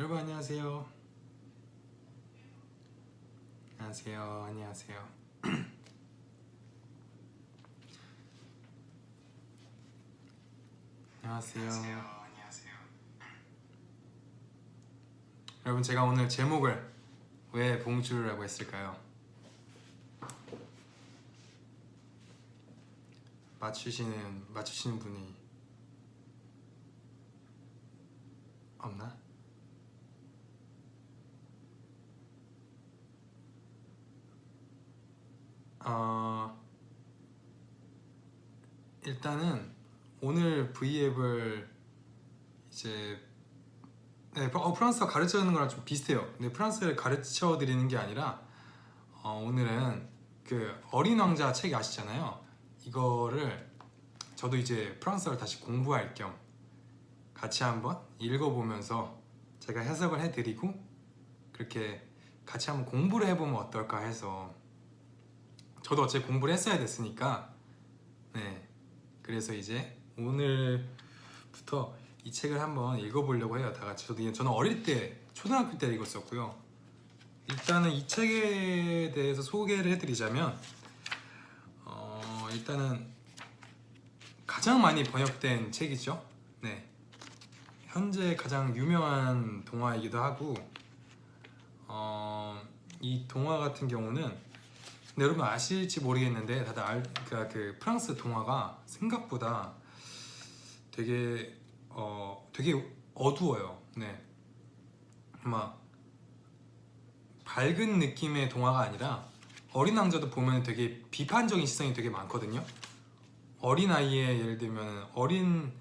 여러분 안녕하세요. 안녕하세요. 안녕하세요. 여러분 제가 오늘 제목을 왜 봉주라고 했을까요? 맞추시는 분이 없나? 일단은 오늘 V앱을 이제 프랑스어 가르쳐 주는 거랑 좀 비슷해요. 근데 프랑스어를 가르쳐 드리는 게 아니라 오늘은 그 어린 왕자 책 아시잖아요. 이거를 저도 이제 프랑스어를 다시 공부할 겸 같이 한번 읽어보면서 제가 해석을 해드리고 그렇게 같이 한번 공부를 해보면 어떨까 해서 저도 어차피 공부를 했어야 됐으니까 그래서 이제 오늘부터 이 책을 한번 읽어보려고 해요. 다 같이. 저는 어릴 때 초등학교 때 읽었었고요. 일단은 이 책에 대해서 소개를 해드리자면 일단은 가장 많이 번역된 책이죠. 현재 가장 유명한 동화이기도 하고 이 동화 같은 경우는 여러분 아실지 모르겠는데 다들 그 프랑스 동화가 생각보다 되게 어두워요. 막 밝은 느낌의 동화가 아니라 어린 왕자도 보면 되게 비판적인 시선이 되게 많거든요. 어린 아이의 예를 들면 어린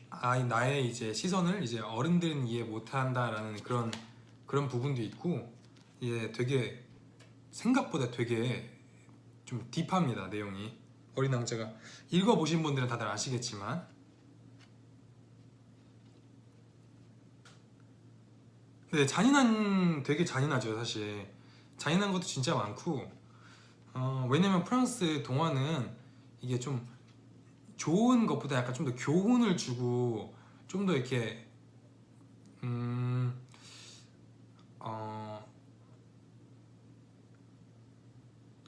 아이 나의 이제 시선을 이제 어른들은 이해 못한다라는 그런 부분도 있고 되게 생각보다 되게 좀 딥합니다. 내용이. 어린 왕자가 읽어보신 분들은 다들 아시겠지만 되게 잔인하죠. 사실 잔인한 것도 진짜 많고 왜냐면 프랑스 동화는 이게 좀 좋은 것보다 약간 좀 더 교훈을 주고 좀 더 이렇게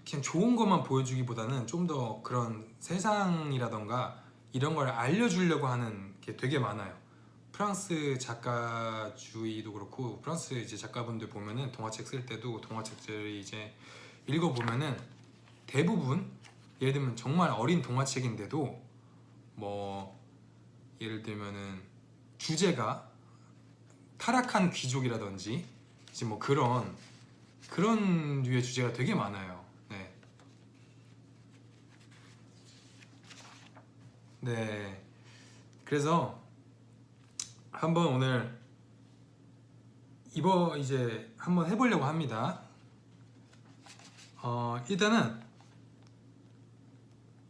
그냥 좋은 것만 보여주기보다는 좀 더 그런 세상이라던가 이런 걸 알려주려고 하는 게 되게 많아요. 프랑스 작가주의도 그렇고 프랑스 이제 작가분들 보면은 동화책 쓸 때도 동화책들을 이제 읽어보면은 대부분 예를 들면 정말 어린 동화책인데도 뭐 예를 들면은 주제가 타락한 귀족이라든지 이제 뭐 그런 류의 주제가 되게 많아요. 그래서 한번 오늘 이제 한번 해보려고 합니다. 일단은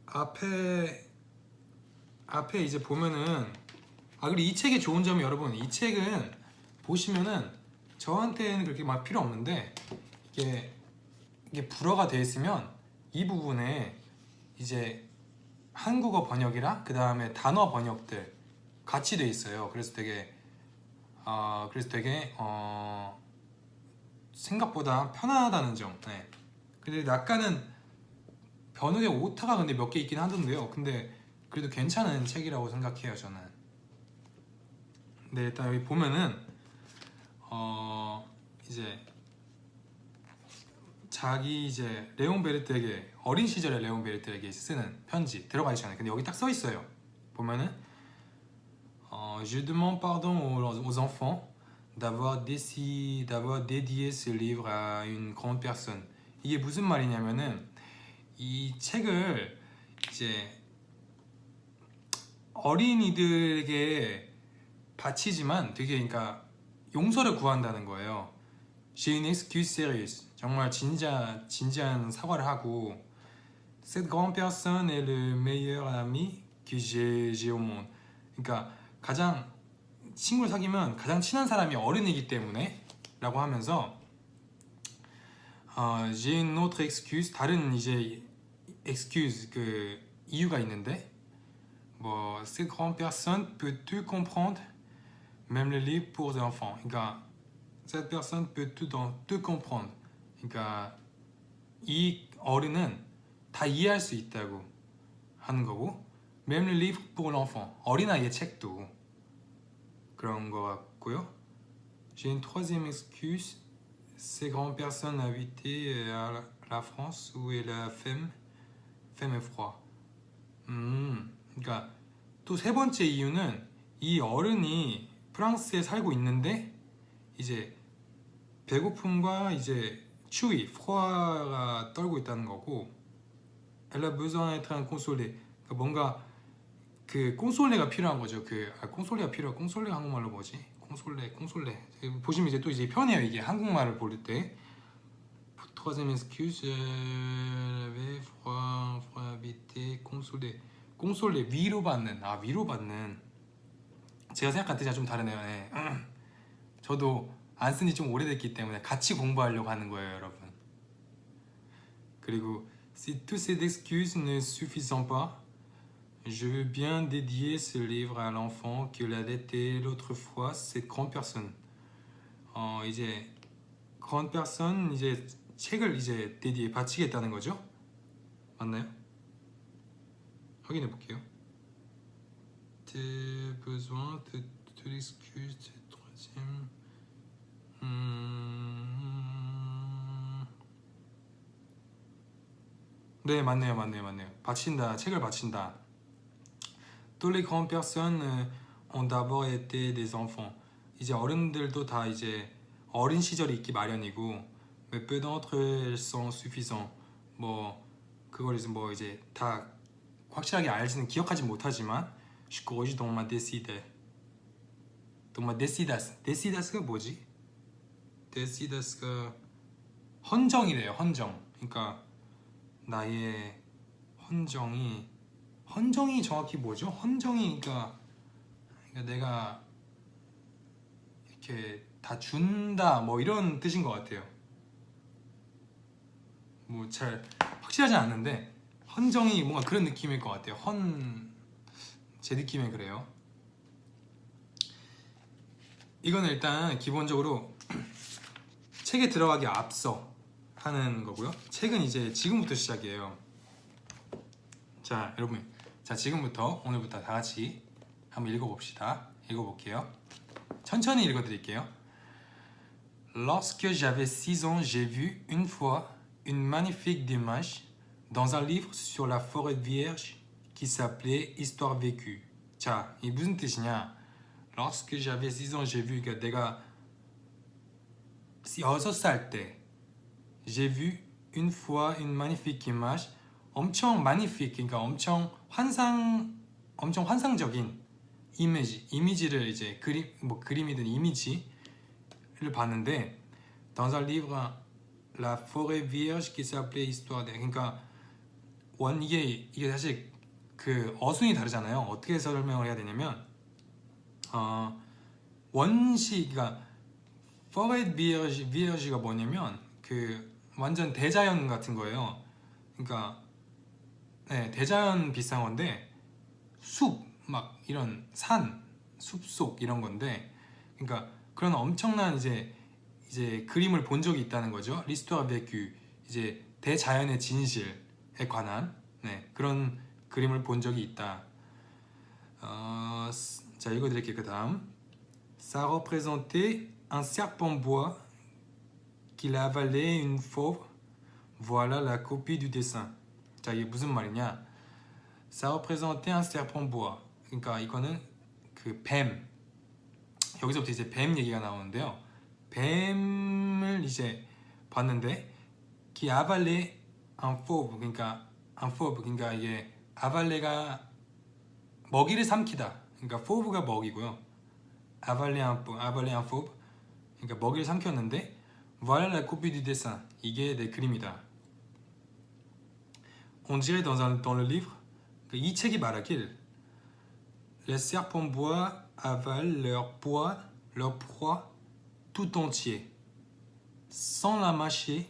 앞에 이제 보면은 그리고 이 책의 좋은 점이 여러분 이 책은 보시면은 저한테는 그렇게 막 필요 없는데 이게 불어가 돼 있으면 이 부분에 이제 한국어 번역이랑 그 다음에 단어 번역들 같이 돼 있어요. 그래서 되게 생각보다 편하다는 점. 근데 약간은 번역의 오타가 근데 몇 개 있긴 하던데요. 근데 그래도 괜찮은 책이라고 생각해요, 저는. 일단 여기 보면은 이제 자기 이제 레옹 베르트에게 어린 시절에 레옹 베르트에게 쓰는 편지 들어가기 전에 근데 여기 딱 써 있어요. 보면은 Je demande pardon aux enfants d'avoir dédié ce livre à une grande personne. 이게 무슨 말이냐면은 이 책을 이제 어린이들에게 바치지만 되게 그러니까 용서를 구한다는 거예요. J'ai une excuse sérieuse. 정말 진지한 사과를 하고 Cette grande personne est le meilleur ami que j'ai au monde. 그러니까 가장 친구를 사귀면 가장 친한 사람이 어른이기 때문에 라고 하면서 J'ai une autre excuse. 다른 이제 excuse 그 이유가 있는데 뭐 Cette grande personne peut tout comprendre même les livres pour les enfants. 그러니까 cette personne peut tout comprendre. 그러니까 이 어른은 다 이해할 수 있다고 하는 거고, même le livre pour l'enfant. 어린아이의 책도 그런 거 같고요. J'ai une troisième excuse. Ces grandes personnes habitées à la France où est la femme et froid. 그러니까 또 세 번째 이유는 이 어른이 프랑스에 살고 있는데 이제 배고픔과 이제 추위, froid가 떨고 있다는 거고, elle a besoin d'être consolée. 그러니까 뭔가 그 꽁솔레가 필요한 거죠. 꽁솔레가 필요해. 꽁솔레 한국말로 뭐지? 꽁솔레. 보시면 이제 또 이제 편해요. 이게 한국말을 볼 때. Troisième excuse, j'avais froid habité, consolé. 꽁솔레 위로받는. 위로받는. 제가 생각한 뜻이랑 좀 다르네요. 네. 저도 안 쓴 지 좀 오래됐기 때문에 같이 공부하려고 하는 거예요, 여러분. 그리고 si toutes ces excuses ne suffisent pas, je veux bien dédier ce livre à l'enfant qui l'a été l'autre fois, cette grande personne. 이제 grande personne 이제 책을 이제 dédier 바치겠다는 거죠? 맞나요? 확인해 볼게요. T'as besoin de l'excuse de troisième. 네, 맞네요. 바친다, 책을 바친다. Tous les grandes personnes ont d'abord été des enfants. 이제 어른들도 다 이제 어린 시절이 있기 마련이고, mais peu d'entre eux sont suffisants. 뭐 그걸 이제 다 확실하게 알지는 기억하지 못하지만, je corrige dans ma décide. dans ma décidas. décidas가 뭐지? décidas가 헌정이래요. 헌정. 그러니까 나의 헌정이 정확히 뭐죠? 헌정이 그러니까 내가 이렇게 다 준다 뭐 이런 뜻인 것 같아요. 뭐 잘 확실하지 않는데 헌정이 뭔가 그런 느낌일 것 같아요. 제 느낌엔 그래요. 이거는 일단 기본적으로 책에 들어가기 앞서 하는 거고요. 책은 이제 지금부터 시작이에요. 자, 여러분, 지금부터 오늘부터 다 같이 한번 읽어봅시다. 읽어볼게요. 천천히 읽어드릴게요. Lorsque j'avais 6 ans, j'ai vu une fois une magnifique image dans un livre sur la forêt vierge qui s'appelait Histoire vécue. 자, 이 무슨 뜻이냐? Lorsque j'avais 6 ans, j'ai vu. 그러니까 내가 6살 때 j'ai vu une fois une magnifique image. 엄청 magnifique, 그러니까 엄청 환상적인 이미지를 이제 그림이든 이미지를 봤는데 dans un livre La forêt vierge qui s'appelait Histoire de. 그러니까 이게 사실 그 어순이 다르잖아요. 어떻게 설명을 해야 되냐면 그러니까 forêt vierge가 뭐냐면 그 완전 대자연 같은 거예요. 그러니까 네, 대자연 비슷한 건데 숲 막 이런 산 숲속 이런 건데, 그러니까 그런 엄청난 이제 그림을 본 적이 있다는 거죠. L'histoire vécue, 이제 대자연의 진실에 관한 그런 그림을 본 적이 있다. 자, 읽어드릴게요. 그 다음 Ça représentait un serpent bois qu'il avalait une fauve. Voilà la copie du dessin. 자, 이게 무슨 말이냐? Ça représentait un serpent bois. 그러니까 이거는 그 뱀. 여기서부터 이제 뱀 얘기가 나오는데요. 뱀을 이제 봤는데 qui avalait un fauve. 그러니까 un fauve. 그러니까 이게 아발레가 먹이를 삼키다. 그러니까 fauve가 먹이고요. avaler un fauve. 그러니까 먹이를 삼켰는데 voilà la copie du dessin. 이게 내 그림이다. On dirait dans le livre, 이 책이 말하길 les serpents bois avalent leur proie tout entier. Sans la mâcher,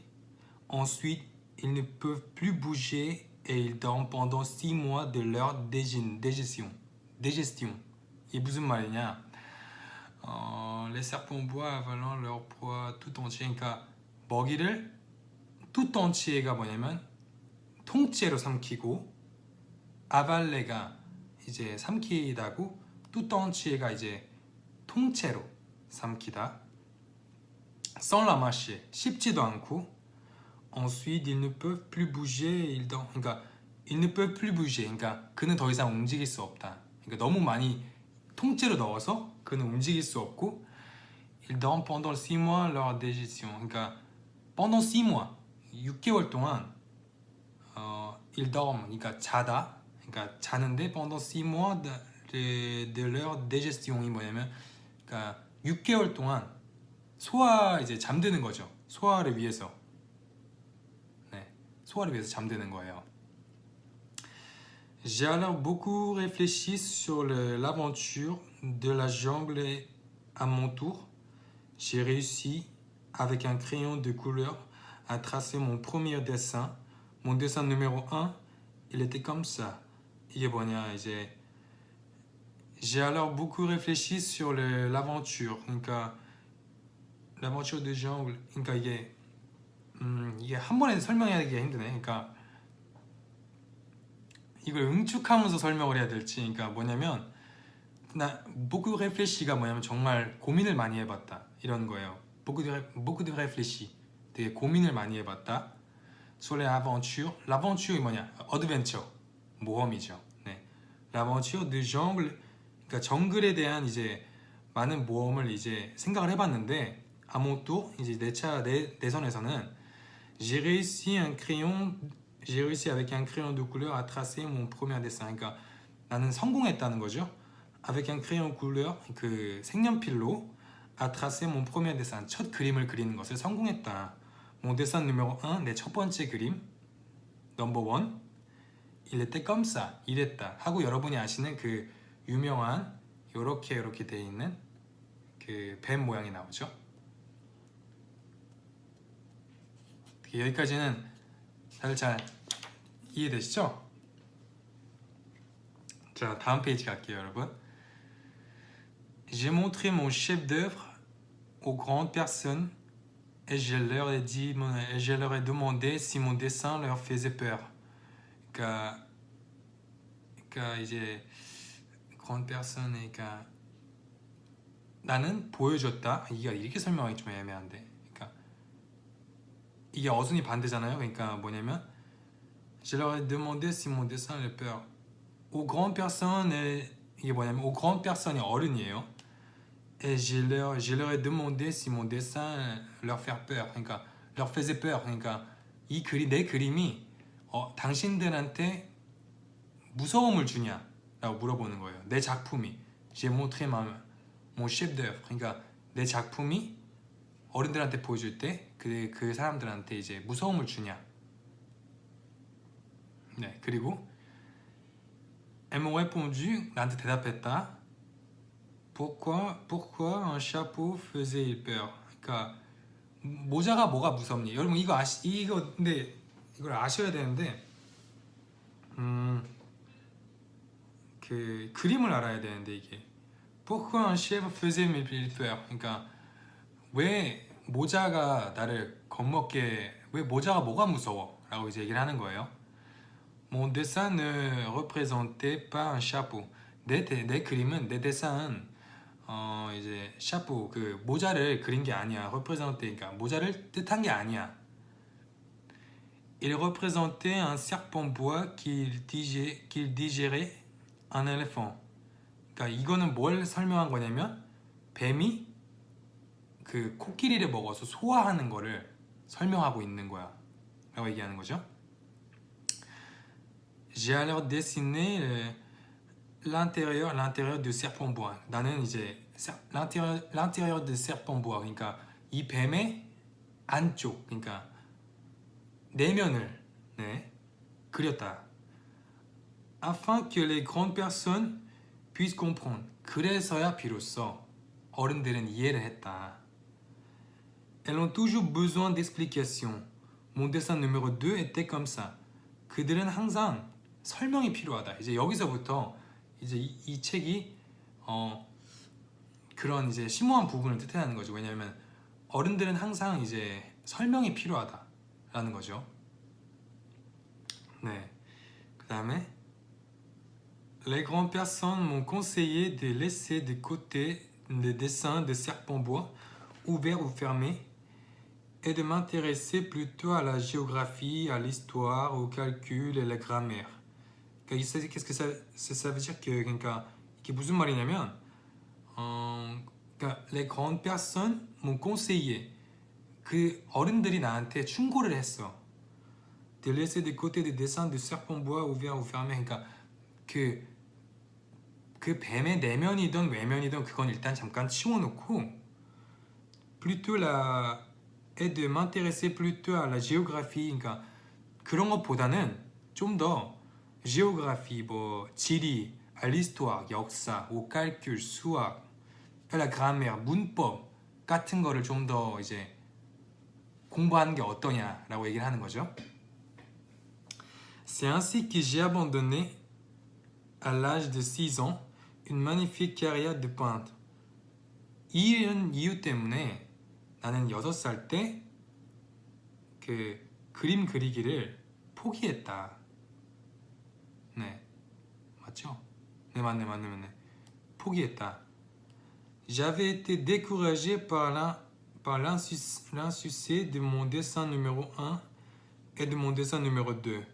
ensuite ils ne peuvent plus bouger et ils dorment pendant 6 mois de leur digestion. 이게 무슨 말이냐? les serpents bois avalant leur proie tout entier. 그러니까 먹이를 tout entier가 뭐냐면 통째로 삼키고 아발레가 이제 삼키다고 tout entier가 이제 통째로 삼키다. sans la mâcher 씹지도 않고 ensuite ils ne peuvent plus bouger ils dorment. 그러니까 ils ne peuvent plus bouger. 그러니까 그는 더 이상 움직일 수 없다. 그러니까 너무 많이 통째로 넣어서 그는 움직일 수 없고 ils dorment pendant 6 mois leur digestion. 그러니까 pendant 6 mois 6개월 동안 ils dorment. 그러니까 자다. 그러니까 자는데 pendant 6 mois de leur digestion이 뭐냐면 그러니까 6개월 동안 소화 이제 잠드는 거죠. 소화를 위해서. 네. 소화를 위해서 잠드는 거예요. J'ai alors beaucoup réfléchi sur l'aventure de la jungle et à mon tour, j'ai réussi avec un crayon de couleur à tracer mon premier dessin. Mon dessin numéro 1, il était comme ça. 이게 뭐냐 이제 J'ai alors beaucoup réfléchi sur l'aventure. 그러니까 l'aventure de jungle. 그러니까 이게 한 번에 설명하기가 힘드네. 그러니까 이걸 응축하면서 설명을 해야 될지. 그러니까 뭐냐면 나 beaucoup réfléchi가 뭐냐면 정말 고민을 많이 해봤다 이런 거예요. beaucoup de réfléchi. 되게 고민을 많이 해봤다. sur l'aventure. l'aventure이 뭐냐? 어드벤처. 모험이죠. 네. l'aventure de jungle. 그러니까 정글에 대한 이제 많은 모험을 이제 생각을 해봤는데 à mon tour 이제 내 선에서는 j'ai réussi avec un crayon de couleur à tracer mon premier dessin. 그러니까 나는 성공했다는 거죠. avec un crayon de couleur 그 색연필로 à tracer mon premier dessin 첫 그림을 그리는 것을 성공했다. mon dessin numéro 1 내 첫 번째 그림 number 1 il était comme ça 이랬다 하고 여러분이 아시는 그 유명한 요렇게 돼 있는 그 뱀 모양이 나오죠. 여기까지는 다들 잘 이해되시죠? 자, 다음 페이지 갈게요, 여러분. J'ai montré mon chef d'œuvre aux grandes personnes et je leur ai demandé si mon dessin leur faisait peur. 그러니까 이제 grande personne, 그러니까 나는 보여줬다. 이게 이렇게 설명하기 좀 애매한데. 그러니까 이게 어순이 반대잖아요. 그러니까 뭐냐면 Je leur ai demandé si mon dessin leur peur. aux grandes personnes 이게 뭐냐면 aux grandes personnes이 어른이에요. Et je leur ai demandé si mon dessin leur fait peur. 그러니까 leur faisait peur. 그러니까 내 그림이 당신들한테 무서움을 주냐라고 물어보는 거예요. 내 작품이 J'ai montré mon chef d'œuvre. 그러니까 내 작품이 어른들한테 보여줄 때 그 사람들한테 이제 무서움을 주냐. 네, 그리고 elles m'ont répondu, 나한테 대답했다. Pourquoi un chapeau faisait peur? 그러니까 모자가 뭐가 무섭니? 여러분 이거 근데 이걸 아셔야 되는데 그 그림을 알아야 되는데 이게 Pourquoi un chapeau faisait peur? 그러니까 왜 모자가 나를 겁먹게 왜 모자가 뭐가 무서워? 라고 이제 얘기를 하는 거예요. Mon dessin ne représentait pas un chapeau. 내 그림은 내 데상은 이제 chapeau 그 모자를 그린 게 아니야. représenter 그러니까 모자를 뜻한 게 아니야. Il représentait un serpent bois qu'il digérait un éléphant. 그러니까 이거는 뭘 설명한 거냐면 뱀이 그 코끼리를 먹어서 소화하는 거를 설명하고 있는 거야. 라고 얘기하는 거죠. J'ai alors dessiné l'intérieur de serpent bois. 나는 이제 l'intérieur de serpent bois. 그러니까 이 뱀의 안쪽, 그러니까 내면을 그렸다. Afin que les grandes personnes puissent comprendre. 그래서야 비로소 어른들은 이해를 했다. Elles ont toujours besoin d'explications. Mon dessin numéro 2 était comme ça. 그들은 항상 설명이 필요하다. 이제 여기서부터 이제 이 책이 그런 이제 심오한 부분을 뜻하는 거죠. 왜냐하면 어른들은 항상 이제 설명이 필요하다라는 거죠. 네. 그 다음에 Les grandes personnes m'ont conseillé de laisser de côté les dessins de serpents-bois, ouverts ou fermés, et de m'intéresser plutôt à la géographie, à l'histoire, au calcul et la grammaire. Qu'est-ce que ça veut dire que 그러니까 이게 무슨 말이냐면 그러니까 les grandes personnes m'ont conseillé 그 어른들이 나한테 충고를 했어. De laisser de côté des dessins de serpents-bois, ouverts ou fermés. 그러니까 그 뱀의 내면이든 외면이든 그건 일단 잠깐 치워놓고 plutôt la et de m'intéresser plutôt à la géographie. 그러니까 그런 것보다는 좀 더 géographie, 뭐 지리, à l'histoire, 역사, au calcul, 수학, à la grammaire, 문법 같은 거를 좀 더 이제 공부하는 게 어떠냐라고 얘기를 하는 거죠. C'est ainsi que j'ai abandonné à l'âge de 6 ans une magnifique carrière de peintre. 이런 이유 때문에 나는 6살 때 그 그림 그리기를 포기했다. 네, 맞죠? 네, 맞네. 포기했다. J'avais été découragé par l'insuccès de mon dessin numéro 1 et de mon dessin numéro 2.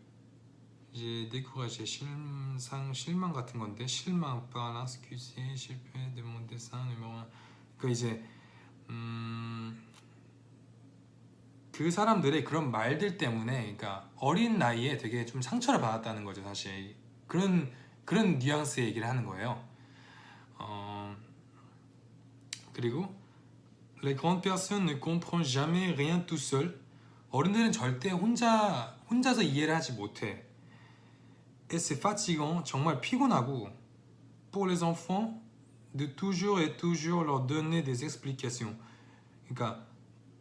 J'ai découragé, 실망 같은 건데 실망 par l'insuccès 실패 de mon dessin numéro 1. 그 이제 그 사람들의 그런 말들 때문에 그러니까 어린 나이에 되게 좀 상처를 받았다는 거죠. 사실 그런 뉘앙스의 얘기를 하는 거예요. 그리고 Les grandes personnes ne comprennent jamais rien tout seul. 어른들은 절대 혼자서 이해를 하지 못해. Et c'est fatigant, 정말 피곤하고 pour les enfants de toujours et toujours leur donner des explications. 그러니까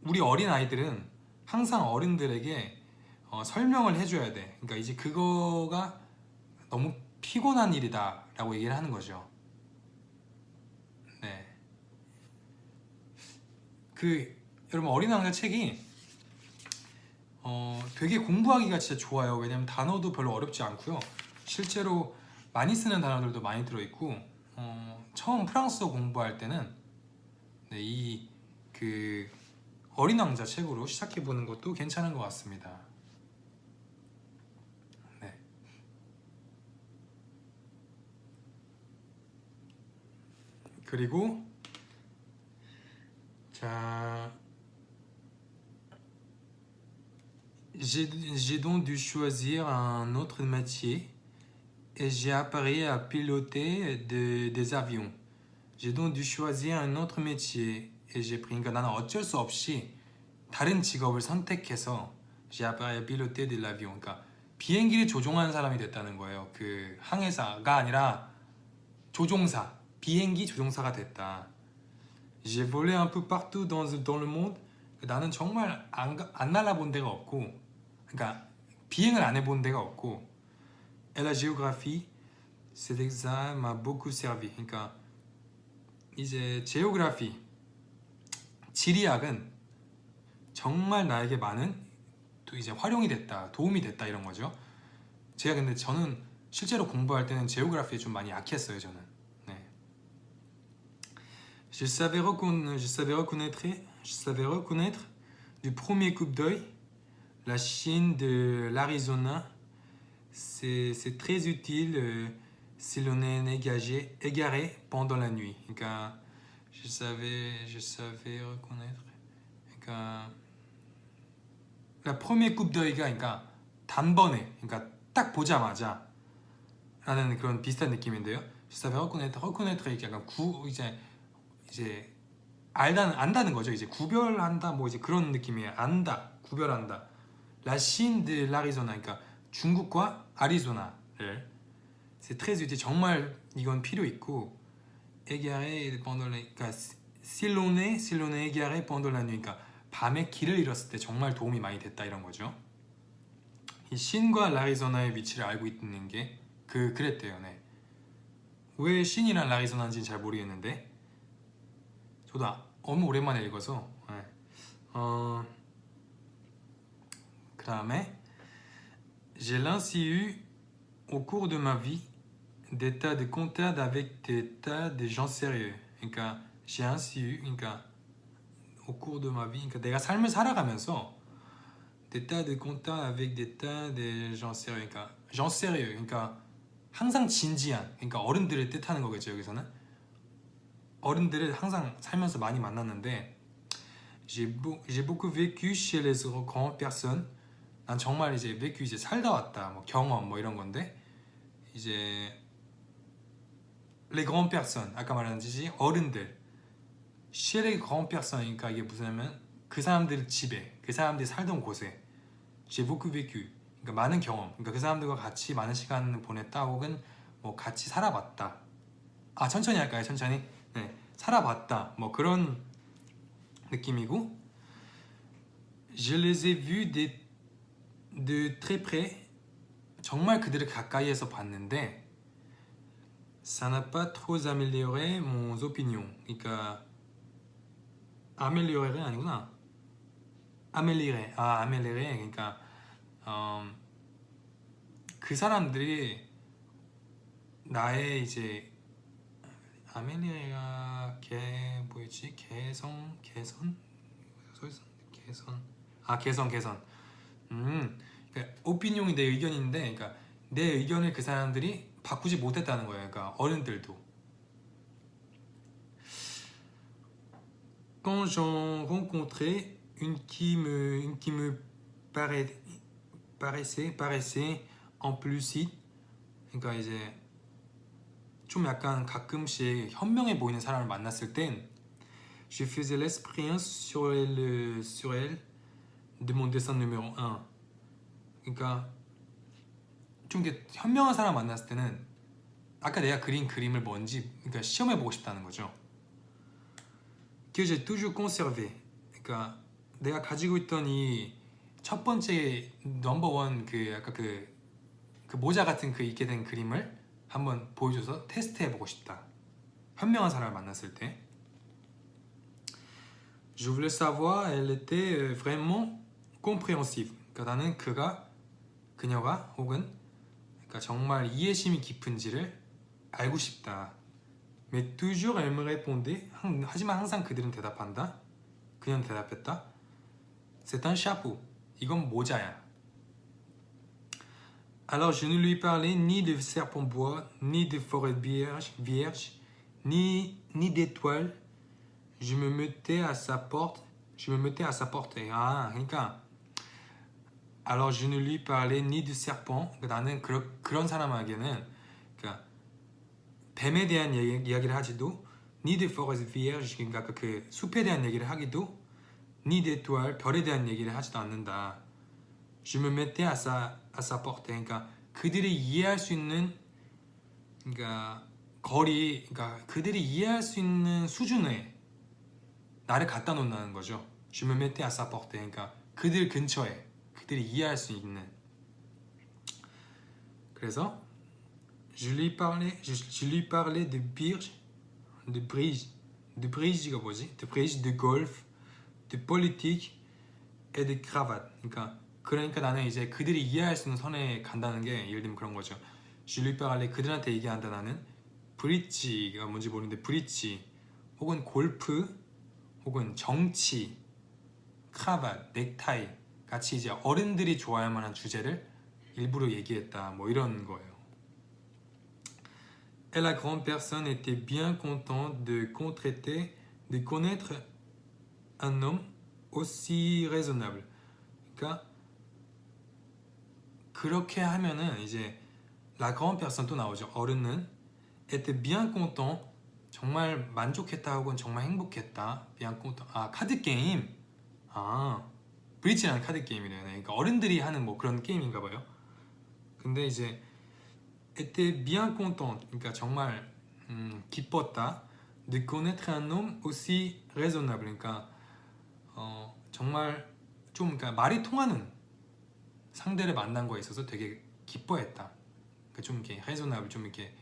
우리 어린 아이들은 항상 어른들에게 설명을 해줘야 돼. 그러니까 이제 그거가 너무 피곤한 일이다라고 얘기를 하는 거죠. 네. 여러분 어린 왕자 책이 되게 공부하기가 진짜 좋아요. 왜냐면 단어도 별로 어렵지 않고요. 실제로 많이 쓰는 단어들도 많이 들어있고 처음 프랑스어 공부할 때는 네, 그 어린 왕자 책으로 시작해보는 것도 괜찮은 것 같습니다. 네. 그리고 자 j'ai donc dû choisir un autre métier et j'ai appris à piloter des avions. J'ai donc dû choisir un autre métier et j'ai pris. 그러니까 나는 어쩔 수 없이 다른 직업을 선택해서 j'ai appris à piloter de l'avion. 그러니까 비행기를 조종하는 사람이 됐다는 거예요. 그 항해사가 아니라 조종사, 비행기 조종사가 됐다. J'ai volé un peu partout dans le monde. 나는 정말 안 날아본 데가 없고, 그러니까 비행을 안 해본 데가 없고, et la géographie, cet examen m'a beaucoup servi. 그러니까 이제 제오그라피, 지리학은 정말 나에게 많은 또 이제 활용이 됐다, 도움이 됐다 이런 거죠. 근데 저는 실제로 공부할 때는 제오그라피에 좀 많이 약했어요, 저는. 네. Je savais reconnaître du premier coup d'œil la Chine de l'Arizona. C'est très utile si l'on est égaré pendant la nuit. 그러니까 je savais reconnaître. 그러니까 la premier coup d'œil가 그러니까 단번에, 그러니까 딱 보자마자 라는 그런 비슷한 느낌인데요. je savais reconnaître 이게 약간 이제 안다는 거죠. 이제 구별한다, 뭐 이제 그런 느낌이에요. 안다, 구별한다. La Chine de l'Arizona, 그러니까 중국과 아리조나를. C'est très utile, 정말 이건 필요 있고. égaré pendant la, 그러니까 si l'on est égaré pendant la nuit, 그러니까 밤에 길을 잃었을 때 정말 도움이 많이 됐다 이런 거죠. 이 신과 라리조나의 위치를 알고 있는 게 그랬대요. 네. 왜 신이랑 라리조나인지는 잘 모르겠는데 저도 너무 오랜만에 읽어서. 네. 그 다음에 J'ai ainsi eu au cours de ma vie des tas de contacts avec des tas de gens sérieux. 그러니까 j'ai ainsi eu, 그러니까 au cours de ma vie, 그러니까 내가 삶을 살아가면서 des tas de contacts avec des tas de gens sérieux. 그러니까 gens sérieux, 그러니까 항상 진지한, 그러니까 어른들을 뜻하는 거겠죠 여기서는. 어른들을 항상 살면서 많이 만났는데 j'ai beaucoup vécu chez les grandes personnes. 난 정말 이제 vécu 이제 살다 왔다, 뭐 경험 뭐 이런 건데 이제 les grandes personnes 아까 말한 듯이 어른들 chez les grandes personnes 그러니까 이게 무슨냐면 그 사람들 집에 그 사람들이 살던 곳에 j'ai beaucoup vécu 그러니까 많은 경험 그러니까 그 사람들과 같이 많은 시간을 보냈다 혹은 뭐 같이 살아봤다. 아 천천히 할까요? 천천히. 네, 살아봤다 뭐 그런 느낌이고 je les ai vus de très près 정말 그들을 가까이에서 봤는데 ça n'a pas trop amélioré mon opinion. 그러니까 améliorer 아니구나. améliorer 그러니까 그 사람들이 나의 이제 아멜리아가 뭐였지? 개선 그러니까 오피니온이 내 의견인데 그러니까 내 의견을 그 사람들이 바꾸지 못했다는 거예요. 그러니까 어른들도. Quand j'en rencontrais une qui me paraissait en plus lucide. 그러니까 이제 좀 약간 가끔씩 현명해 보이는 사람을 만났을 땐 je faisais l'expérience sur elle de mon dessin numéro 1. 그러니까 좀 이렇게 현명한 사람 만났을 때는 아까 내가 그린 그림을 뭔지 그러니까 시험해 보고 싶다는 거죠. que j'ai toujours conservé. 그러니까 내가 가지고 있던 이 첫 번째 넘버원 그 아까 그 모자 같은 그 있게 된 그림을 한번 보여줘서 테스트해 보고 싶다. 현명한 사람을 만났을 때. Je voulais savoir, elle était vraiment compréhensive. 그러니까 나는 그녀가 혹은 그러니까 정말 이해심이 깊은지를 알고 싶다. Mais toujours elle me répondait. 하지만 항상 그들은 대답한다. 그녀는 대답했다. C'est un chapeau. 이건 모자야. Alors je ne lui parlais ni de serpent bois, ni de forêt vierge, ni d'étoiles. Je me mettais à sa porte. 아, 그러니까 alors je ne lui parlais ni de serpent. 나는 그런 사람에게는 그러니까 뱀에 대한 이야기를 하지도 ni de forêt vierge 그러니까 그 숲에 대한 얘기를 하기도 ni d'étoiles 별에 대한 얘기를 하지도 않는다. Je me mettais à sa porte. 그러니까 그들이 이해할 수 있는 그러니까 거리 그러니까 그들이 이해할 수 있는 수준에 나를 갖다 놓는다는 거죠. Je me mettais à sa porte. 그러니까 그들 근처에 그들이 이해할 수 있는. 그래서 je lui parlais de bridge가 뭐지? de bridge, de golf, de politique et de cravate. 그러니까 나는 이제 그들이 이해할 수 있는 선에 간다는 게 예를 들면 그런 거죠. je lui parlais 그들한테 얘기한다 나는 브릿지가 뭔지 모르는데 브릿지 혹은 골프 혹은 정치, 크라ባት, 넥타이 같이 이제 어른들이 좋아할 만한 주제를 일부러 얘기했다 뭐 이런 거예요. Et la grande personne était bien contente de connaître un homme aussi raisonnable. 그러니까 그렇게 하면은 이제 la grande personne 또 나오죠. 어른은 était bien content 정말 만족했다 혹은 정말 행복했다. bien content. 아 카드 게임. 아 브릿지라는 카드 게임이네요. 그러니까 어른들이 하는 뭐 그런 게임인가 봐요. 근데 이제 était bien content. 그러니까 정말 기뻤다. de connaître un homme aussi raisonnable. 그러니까 정말 좀 그러니까 말이 통하는 상대를 만난 거에 있어서 되게 기뻐했다. 그러니까 좀 이렇게 raisonnable 좀 이렇게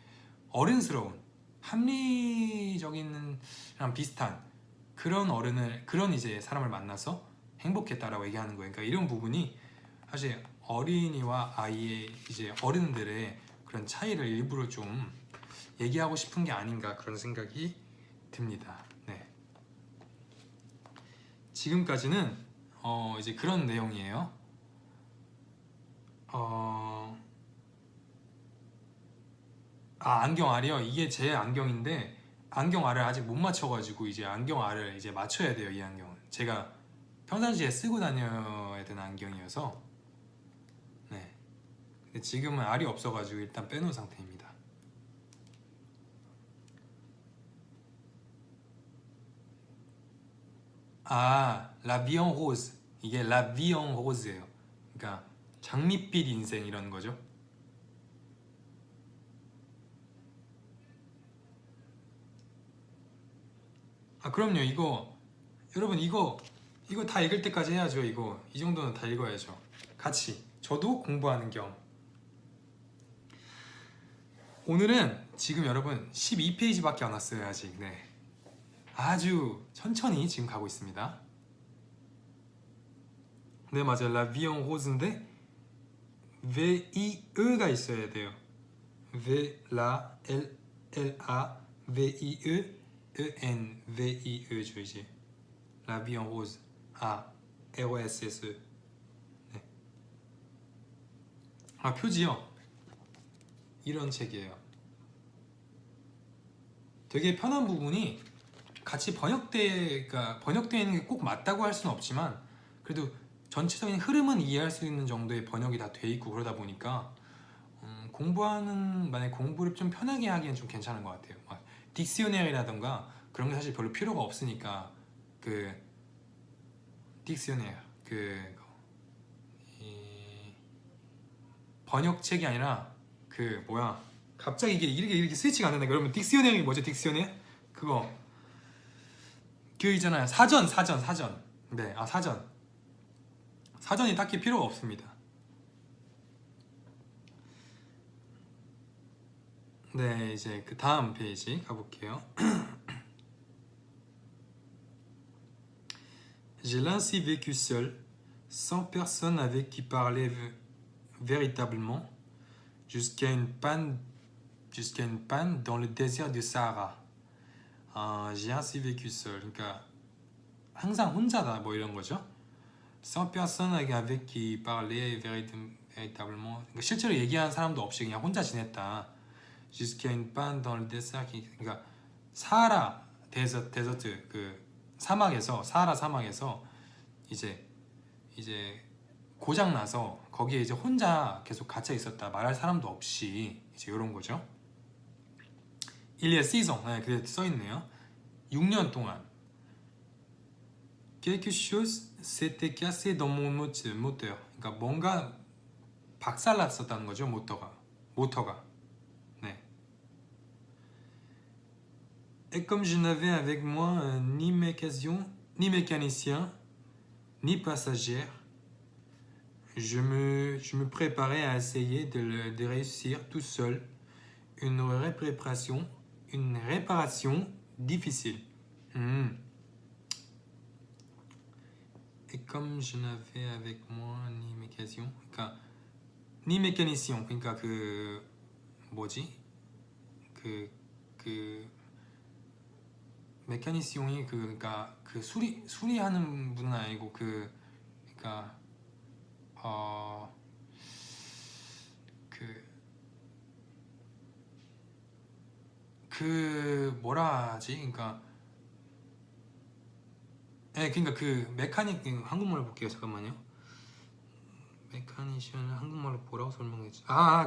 어른스러운 합리적인 비슷한 그런 어른을 그런 이제 사람을 만나서 행복했다라고 얘기하는 거예요. 그러니까 이런 부분이 사실 어린이와 아이의 이제 어른들의 그런 차이를 일부러 좀 얘기하고 싶은 게 아닌가 그런 생각이 듭니다. 네. 지금까지는 이제 그런 내용이에요. 안경 알이요? 이게 제 안경인데 안경 알을 아직 못 맞춰가지고 이제 안경 알을 이제 맞춰야 돼요. 이 안경은 제가 평상시에 쓰고 다녀야 되는 안경이어서 네. 근데 지금은 알이 없어가지고 일단 빼놓은 상태입니다. La vie en rose. 이게 La vie en rose예요. 그러니까 장밋빛 인생 이런 거죠. 그럼요. 이거 여러분 이거 다 읽을 때까지 해야죠. 이거 이 정도는 다 읽어야죠. 같이 저도 공부하는 겸. 오늘은 지금 여러분 12페이지밖에 안 왔어요. 아직. 네. 아주 천천히 지금 가고 있습니다. 네, 맞아요. La vie en rose인데 V-I-E가 있어야 돼요. V-L-A-V-I-E-N V-I-E죠 이제. La vie en rose. R-O-S-S. 네. 표지요. 이런 책이에요. 되게 편한 부분이 같이 번역되어 있는 게 꼭 맞다고 할 수는 없지만 그래도 전체적인 흐름은 이해할 수 있는 정도의 번역이 다 돼 있고 그러다 보니까 만약 공부를 좀 편하게 하기엔 좀 괜찮은 것 같아요. 막 딕시오네어라던가 그런 게 사실 별로 필요가 없으니까 그 딕시오네어 번역책이 아니라 갑자기 이렇게 스위치가 안 된다. 그러면 딕시오네어이 뭐죠? 딕시오네어? 그거 있잖아요. 사전. 네, 사전. 사전이 딱히 필요가 없습니다. 네, 이제 그 다음 페이지 가볼게요. J'ai ainsi vécu seul, sans personne avec qui parler véritablement, jusqu'à une panne dans le désert du Sahara. J'ai ainsi vécu seul. 그러니까 항상 혼자다 뭐 이런 거죠. Sans personne avec qui parler véritablement. 그러니까 실제로 얘기하는 사람도 없이 그냥 혼자 지냈다. Jusqu'à une panne dans le désert. 그러니까 사하라 데저트 그 사하라 사막에서 이제 고장 나서 거기에 이제 혼자 계속 갇혀 있었다. 말할 사람도 없이 이제 이런 거죠. Il y a 6 ans. 네, 그게 써 있네요. 6년 동안. Quelque chose s'était cassé dans mon moteur. 그러니까 뭔가 박살났었다는 거죠. 모터가. 네. Et comme je n'avais avec moi ni mécanicien, ni passagère, je me préparais à essayer de réussir tout seul une réparation difficile. Et comme je n'avais avec moi ni mécanicien, 그러니까 ni mécanicien, 그러니까 그 메카니시옹이 그러니까 그 수리하는 분은 아니고 그러니까 뭐라 하지? 그러니까 그러니까 그 메카닉 한국말로 볼게요. 잠깐만요. 메카니션을 한국말로 뭐라고 설명했지?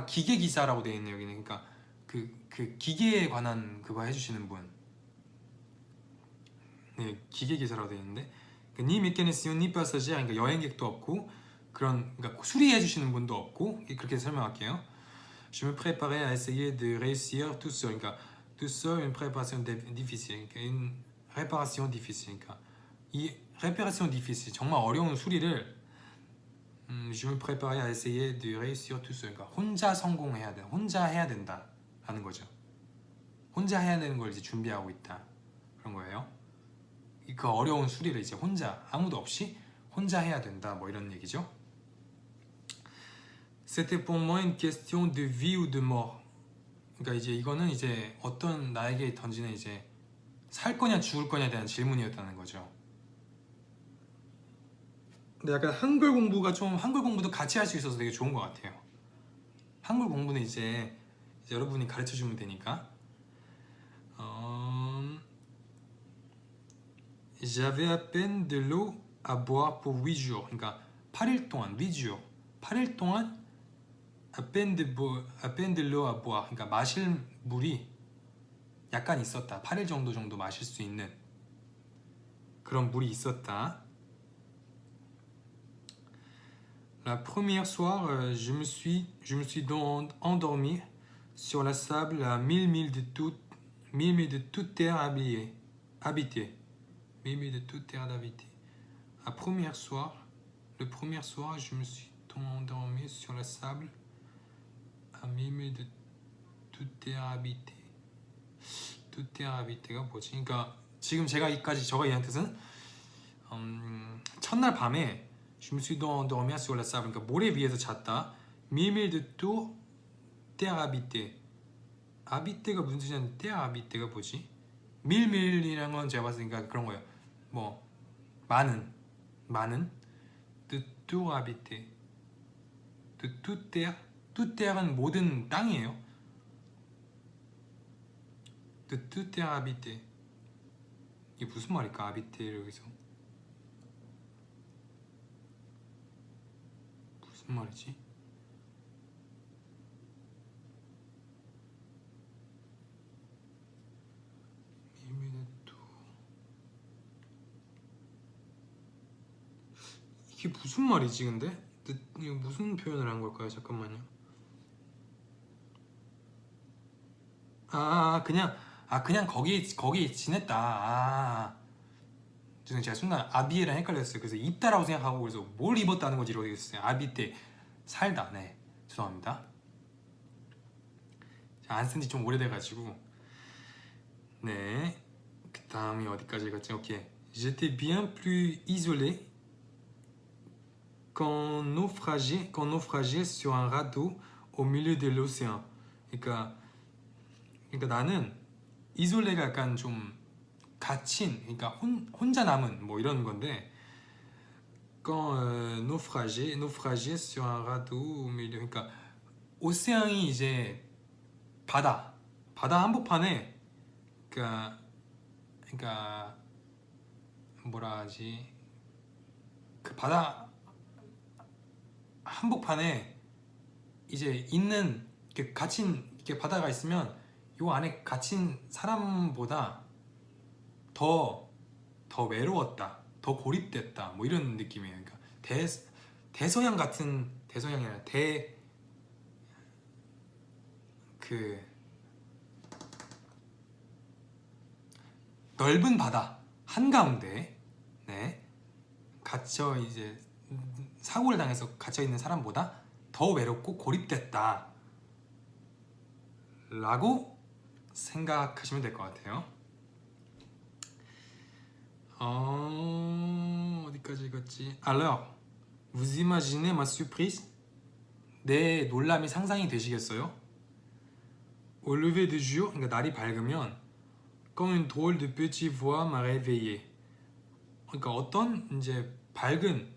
기계 기사라고 되어 있네요. 여기는 그러니까 그 기계에 관한 그거 해주시는 분. 네, 기계 기사라고 되어 있는데 니 메카니시온 니 파사지아 그러니까 여행객도 없고 그러니까 수리해 주시는 분도 없고 그렇게 설명할게요. Je me préparais à essayer de réussir tout seul. 그러니까 tout seul une préparation difficile. 그러니까 une réparation difficile. 그러니까 이 réparation difficile 정말 어려운 수리를 je me préparais à essayer de réussir tout seul. 그러니까 혼자 해야 된다라는 거죠. 혼자 해야 되는 걸 이제 준비하고 있다 그런 거예요. 그 어려운 수리를 이제 혼자 아무도 없이 혼자 해야 된다 뭐 이런 얘기죠. C'était pour moi une question de vie ou de mort. 그러니까 이제 이거는 이제 어떤 나에게 던지는 이제 살 거냐 죽을 거냐에 대한 질문이었다는 거죠. 근데 약간 한글 공부도 같이 할 수 있어서 되게 좋은 것 같아요. 한글 공부는 이제 여러분이 가르쳐 주면 되니까. J'avais à peine de l'eau à boire pour 8 jours. 그러니까 8일 동안 8 jours. 8일 동안 à peine de l'eau à boire. 그러니까 마실 물이 약간 있었다. 8일 정도 마실 수 있는 그런 물이 있었다. La première soir, je me suis donc endormi sur la sable à 1000 milles de toute terre habitée. 1000 milles de toute terre habitée. Le premier soir, je me suis endormi sur la sable à 1000 milles de toute terre habitée. toute terre habitée 가 뭐지? 그러니까 지금 제가 저가 이한 뜻은 첫날 밤에 je me suis endormi sur la sable. 그러니까 모래 위에서 잤다. 1000 milles de toute terre habitée. habit가 무슨 뜻이냐면 terre habit가 뭐지? 밀밀이라는 건 제가 봤으니까 그런 거예요. 뭐 많은 de tout habité. de toute terre. toute terre는 모든 땅이에요. de toute terre habité. 이게 무슨 말일까? habité를 여기서 무슨 말이지? 이게 무슨 말이지 근데? 이거 무슨 표현을 한 걸까요? 잠깐만요. 그냥 거기 지냈다. 죄송해요. 제가 순간 아비에랑 헷갈렸어요. 그래서 입다라고 생각하고 그래서 뭘 입었다는 건지 이러고 있었어요. 아비 때 살다. 네, 죄송합니다. 안 쓴 지 좀 오래돼가지고. 네, 그 다음이 어디까지 갔지? 오케이. J'étais bien plus isolé quand naufrageait sur un radeau au milieu de l'océan. 그러니까 나는 이솔레가 약간 좀 갇힌, 그러니까 혼자 남은 뭐 이런 건데 quand naufrageait sur un radeau au milieu. 그러니까 오세안이 이제 바다 한복판에 그러니까 뭐라 하지? 그 바다 한복판에 이제 있는 갇힌 이렇게 바다가 있으면 요 안에 갇힌 사람보다 더 외로웠다, 더 고립됐다, 뭐 이런 느낌이에요. 그러니까 대서양 같은 대서양이 아니라 넓은 바다 한가운데 갇혀 이제 사고를 당해서 갇혀 있는 사람보다 더 외롭고 고립됐다 라고 생각하시면 될 것 같아요. 어디까지 읽었지? Alors, vous imaginez ma surprise? 내 놀람이 상상이 되시겠어요? Au lever du jour, 그러니까 날이 밝으면 Quand une drôle de petite voix m'a réveillé. 그러니까 어떤 이제 밝은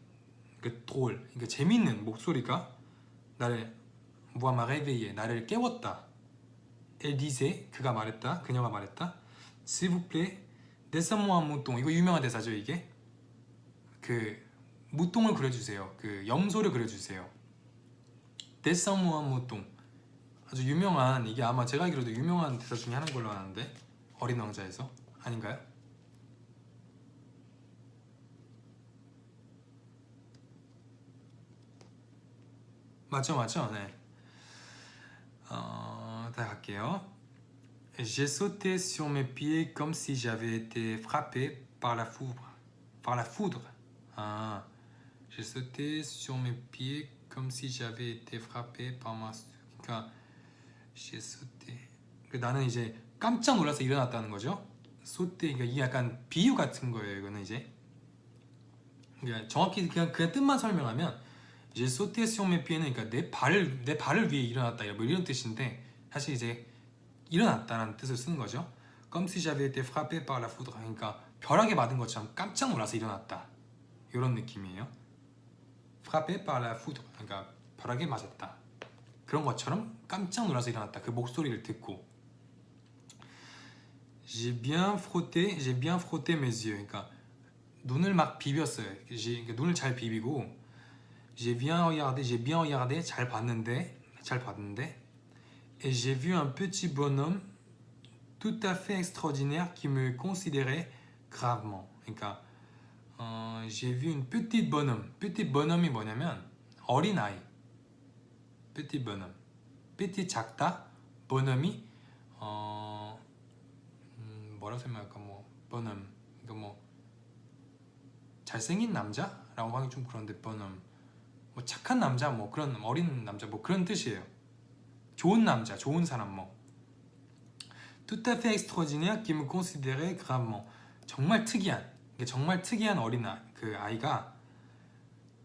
그 drôle, 그러니까 재밌는 목소리가 나를 voix m'a réveillé, 나를 깨웠다. Elle disait, 그녀가 말했다. S'il vous plaît, descends-moi un mouton. 이거 유명한 대사죠 이게. 그 무똥을 그려주세요. 그 염소를 그려주세요. Descends-moi un mouton. 아주 유명한, 이게 아마 제가 알기로도 유명한 대사 중에 하나인 걸로 아는데 어린 왕자에서 아닌가요? 맞죠? 네. 다시 갈게요. J'ai sauté sur mes pieds comme si j'avais été frappé par la foudre. J'ai sauté sur mes pieds comme si j'avais été frappé par ma. 그러니까 j'ai sauté. 나는 이제 깜짝 놀라서 일어났다는 거죠. sauter 그러니까 이게 약간 비유 같은 거예요. 이거는 이제 그러니까 정확히 그냥 뜻만 설명하면 j'ai sauté sur mes pieds 그러니까 내 발을 위해 일어났다 뭐 이런 뜻인데 사실 이제 일어났다라는 뜻을 쓰는 거죠. Comme si j'avais été frappé par la foudre 그러니까 벼락에 맞은 것처럼 깜짝 놀라서 일어났다 이런 느낌이에요. frappé par la foudre 그러니까 벼락에 맞았다 그런 것처럼 깜짝 놀라서 일어났다 그 목소리를 듣고 j'ai bien frotté mes yeux 그러니까 눈을 막 비볐어요. 그러니까 눈을 잘 비비고 j'ai bien regardé 잘 봤는데 et j'ai vu un petit bonhomme tout à fait extraordinaire qui me considérait gravement. 그러니까 j'ai vu une petite bonhome이 뭐냐면 어린아이. petit bonhomme. petit 작다. bonhome이 뭐라고 설명할까 뭐 bonhomme. 그러니까 뭐 잘생긴 남자라고 하기 좀 그런데 bonhomme. 뭐 착한 남자 뭐 그런 어린 남자 뭐 그런 뜻이에요. 좋은 남자, 좋은 사람 뭐. Tout à fait extraordinaire qui me considérait gravement. 정말 특이한 그 아이가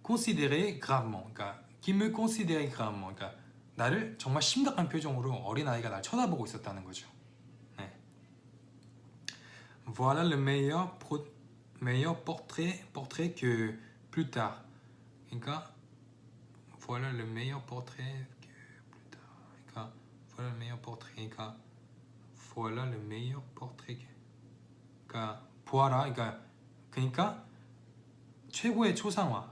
considérer gravement. 그러니까 qui me considérait gravement. 그러니까 나를 정말 심각한 표정으로 어린 아이가 날 쳐다보고 있었다는 거죠. 네. Voilà le meilleur portrait que plus tard. 그러니까 voilà le meilleur portrait que plus tard. 그러니까 voilà le meilleur portrait. 그러니까 voilà le meilleur portrait. 그러니까 보아라. 그러니까 최고의 초상화.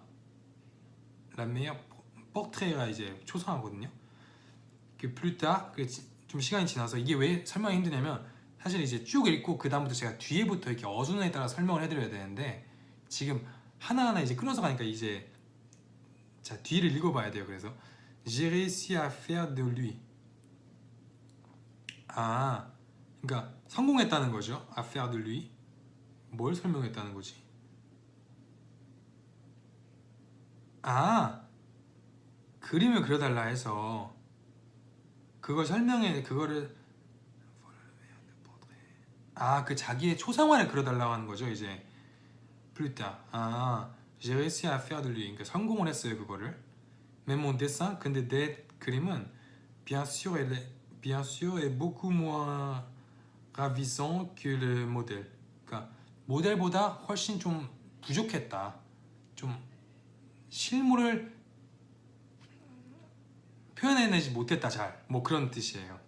la meilleure portrait가 이제 초상화거든요. 그 plus tard 좀 시간이 지나서 이게 왜 설명이 힘드냐면 사실 이제 쭉 읽고 그 다음부터 제가 뒤에부터 이렇게 어순에 따라 설명을 해드려야 되는데 지금 하나하나 이제 끊어서 가니까 이제 자 뒤를 읽어봐야 돼요. 그래서 j'ai réussi à faire de lui. 그러니까 성공했다는 거죠. à faire de lui. 뭘 설명했다는 거지? 그림을 그려달라 해서 그걸 설명해 그거를 그 자기의 초상화를 그려달라고 하는 거죠. 이제 plus tard. j'ai réussi à faire de lui. 그러니까 성공을 했어요 그거를. mais mon dessin 근데 내 그림은 bien sûr est beaucoup moins ravissant que le modèle. 그러니까 모델보다 훨씬 좀 부족했다. 좀 실물을 표현해내지 못했다 잘. 뭐 그런 뜻이에요.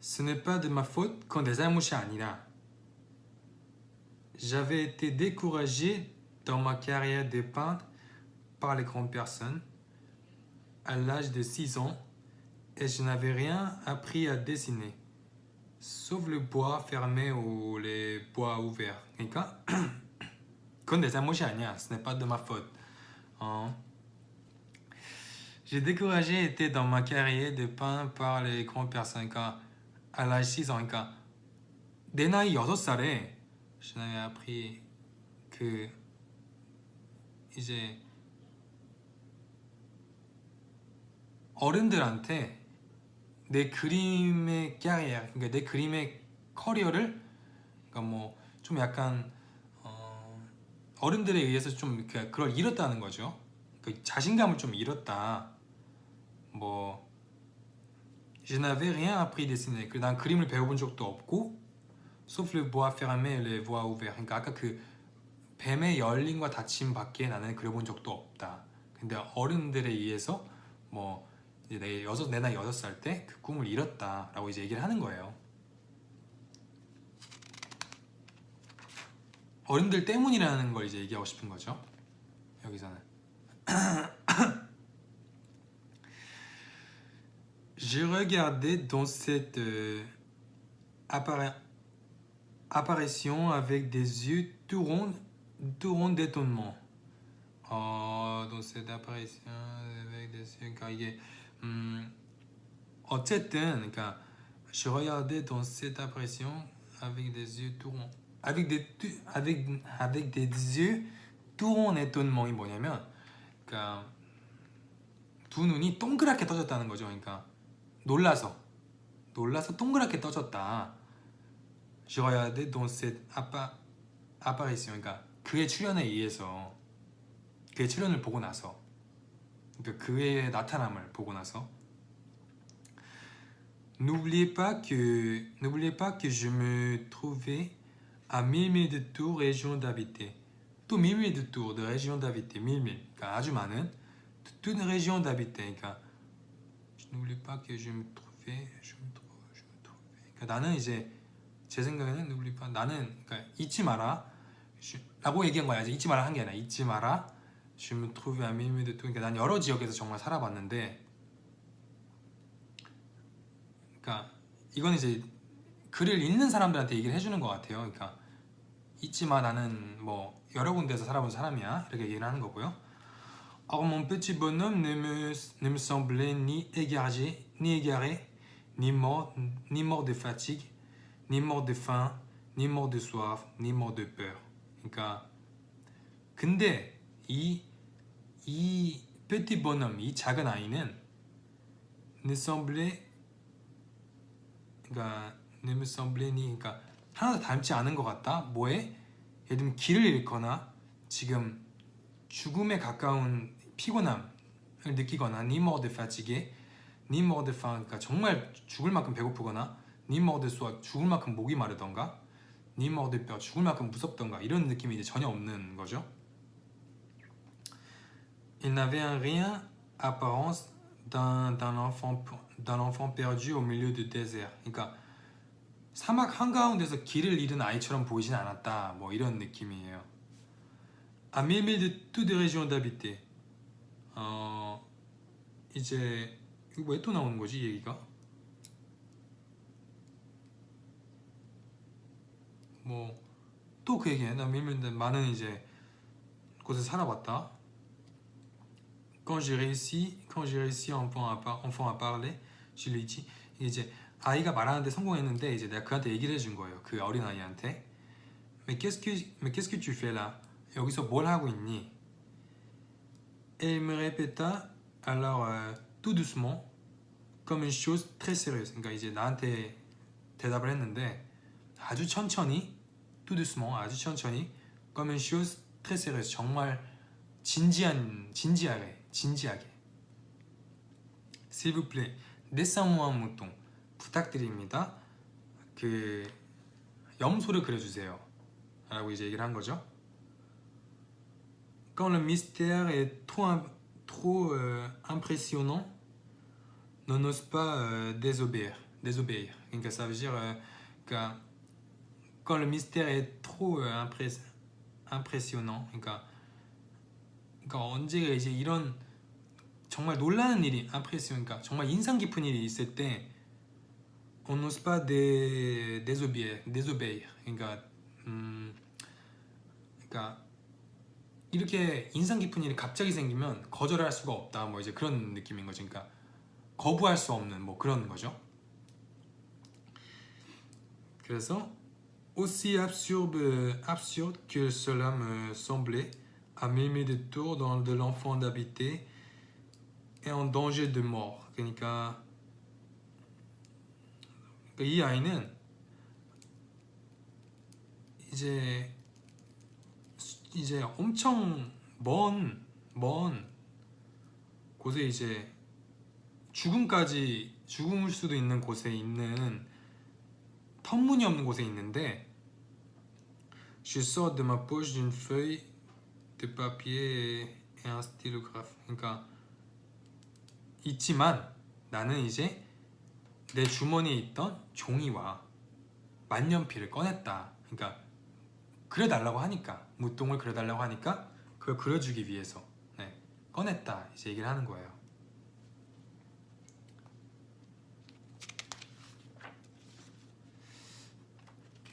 Ce n'est pas de ma faute. 그건 내 잘못이 아니라 J'avais été découragé dans ma carrière de peintre par les grandes personnes à l'âge de 6 ans et je n'avais rien appris à dessiner sauf le bois fermé ou les bois ouverts. 그러니까 그건 내 잘못이 아니야. Ce n'est pas de ma faute. J'ai découragé été dans ma carrière de peintre par les grandes personnes. 그러니까 à l'âge 6 ans. 그러니까 내 나이 6살에 je n'avais appris 이제 어른들한테 내 그림의 캐리어, 그러니까 내 그림의 커리어를 그러니까 뭐 좀 약간 어른들에 의해서 좀 그걸 잃었다는 거죠. 그 자신감을 좀 잃었다. 뭐 je n'avais rien appris dessiner. 난 그림을 배워본 적도 없고 sauf le bois fermé et les bois ouverts. 그러니까 아까 그 뱀의 열림과 닫힘 밖에 나는 그려본 적도 없다. 근데 어른들에 의해서 뭐 이제 내 나이 6살 때 그 꿈을 이뤘다라고 이제 얘기를 하는 거예요. 어른들 때문이라는 걸 이제 얘기하고 싶은 거죠. 여기서는. J'ai regardé dans cette apparition avec des yeux tout ronds d'étonnement. Dans cette apparition avec des yeux 그러니까 이게 어쨌든 그러니까 je regardais dans cette apparition avec des yeux tout ronds avec des yeux tout ronds d'étonnement이 뭐냐면 그러니까 두 눈이 동그랗게 떠졌다는 거죠. 그러니까 놀라서 동그랗게 떠졌다. j'ai regardé dans cette apparition. 그러니까 그의 출연에 의해서 그의 출연을 보고 나서 그러니까 그의 나타남을 보고 나서 n'oubliez pas que je me trouvais à 1000 milles de Tours, région d'habiter. 또 1000 milles de Tours, de région d'habiter. 1000 milles. 그러니까 아주 많은 toute une région d'habiter. 그러니까 je n'oublie pas que je me trouvais. 그러니까 나는 이제 제 생각에는 n'oublie pas. 나는 그러니까 잊지 마라. 라고 얘기한 거야. 잊지 마라 한 게 아니라 잊지 마라. je me trouvais à 1000 milles de Tours. 그러니까 난 여러 지역에서 정말 살아봤는데. 그러니까 이건 이제 글을 읽는 사람들한테 얘기를 해주는 것 같아요. 그러니까 잊지 마 나는 뭐 여러 군데서 살아본 사람이야 이렇게 얘기를 하는 거고요. Or mon petit bonhomme ne me semblait ni égaré, ni mort de fatigue, ni mort de faim, ni mort de soif, ni mort de peur. 그러니까 근데 이 petit bonhomme 이 작은 아이는 ne semblait 그러니까 ne me semblait ni 그러니까 하나도 닮지 않은 것 같다. 뭐에? 예를 들면 길을 잃거나 지금 죽음에 가까운 피곤함을 느끼거나 ni mort de fatigue, ni mort de faim 그러니까 정말 죽을 만큼 배고프거나 ni mort de soif 죽을 만큼 목이 마르던가 ni mort de peur 죽을 만큼 무섭던가 이런 느낌이 이제 전혀 없는 거죠. Il n'avait en rien apparence d'un enfant perdu au milieu du désert. 그러니까 사막 한가운데서 길을 잃은 아이처럼 보이진 않았다. 뭐 이런 느낌이에요. À 1000 milles de toutes les régions d'habiter. 이제 이거 왜 또 나오는 거지 이 얘기가? 뭐 또 그 얘기해. 나 밀면 많은 이제 곳에서 살아봤다. Quand j'ai réussi enfant à parler, je lui dis 이제 아이가 말하는데 성공했는데 이제 내가 그한테 얘기를 해준 거예요. 그 어린 아이한테. Mais qu'est-ce que tu fais là? 여기서 뭘 하고 있니? Elle me répéta alors tout doucement comme une chose très sérieuse. 그러니까 이제 나한테 대답을 했는데 아주 천천히 tout doucement 아주 천천히 comme une chose très sérieuse 정말 진지하게 S'il vous plaît, dessin-moi un mouton. 부탁드립니다. 그 염소를 그려주세요. 라고 이제 얘기를 한 거죠. Quand le mystère est trop impressionnant, ne n'ose pas désobéir. 그러니까 ça veut dire 그러니까 quand le mystère est trop impressionnant, 그러니까 언제가 이제 이런 정말 놀라는 일이 그러니까 정말 인상 깊은 일이 있을 때 on n'ose pas désobéir. 그러니까 이렇게 인상 깊은 일이 갑자기 생기면 거절할 수가 없다. 뭐 이제 그런 느낌인 거죠. 그러니까 거부할 수 없는 뭐 그런 거죠. 그래서 aussi absurde que cela me semblait, à 1000 milles de Tours, de l'enfant d'habiter et en danger de mort. 그러니까 이 아이는 이제 엄청 먼 곳에 이제 죽을 수도 있는 곳에 있는 터무니없는 곳에 있는데 Je sors de ma poche d'une feuille de papier et un stylographe. 그러니까 있지만 나는 이제 내 주머니에 있던 종이와 만년필을 꺼냈다. 그러니까 그려달라고 하니까 무똥을 그려달라고 하니까 그걸 그려주기 위해서 꺼냈다 이제 얘기를 하는 거예요.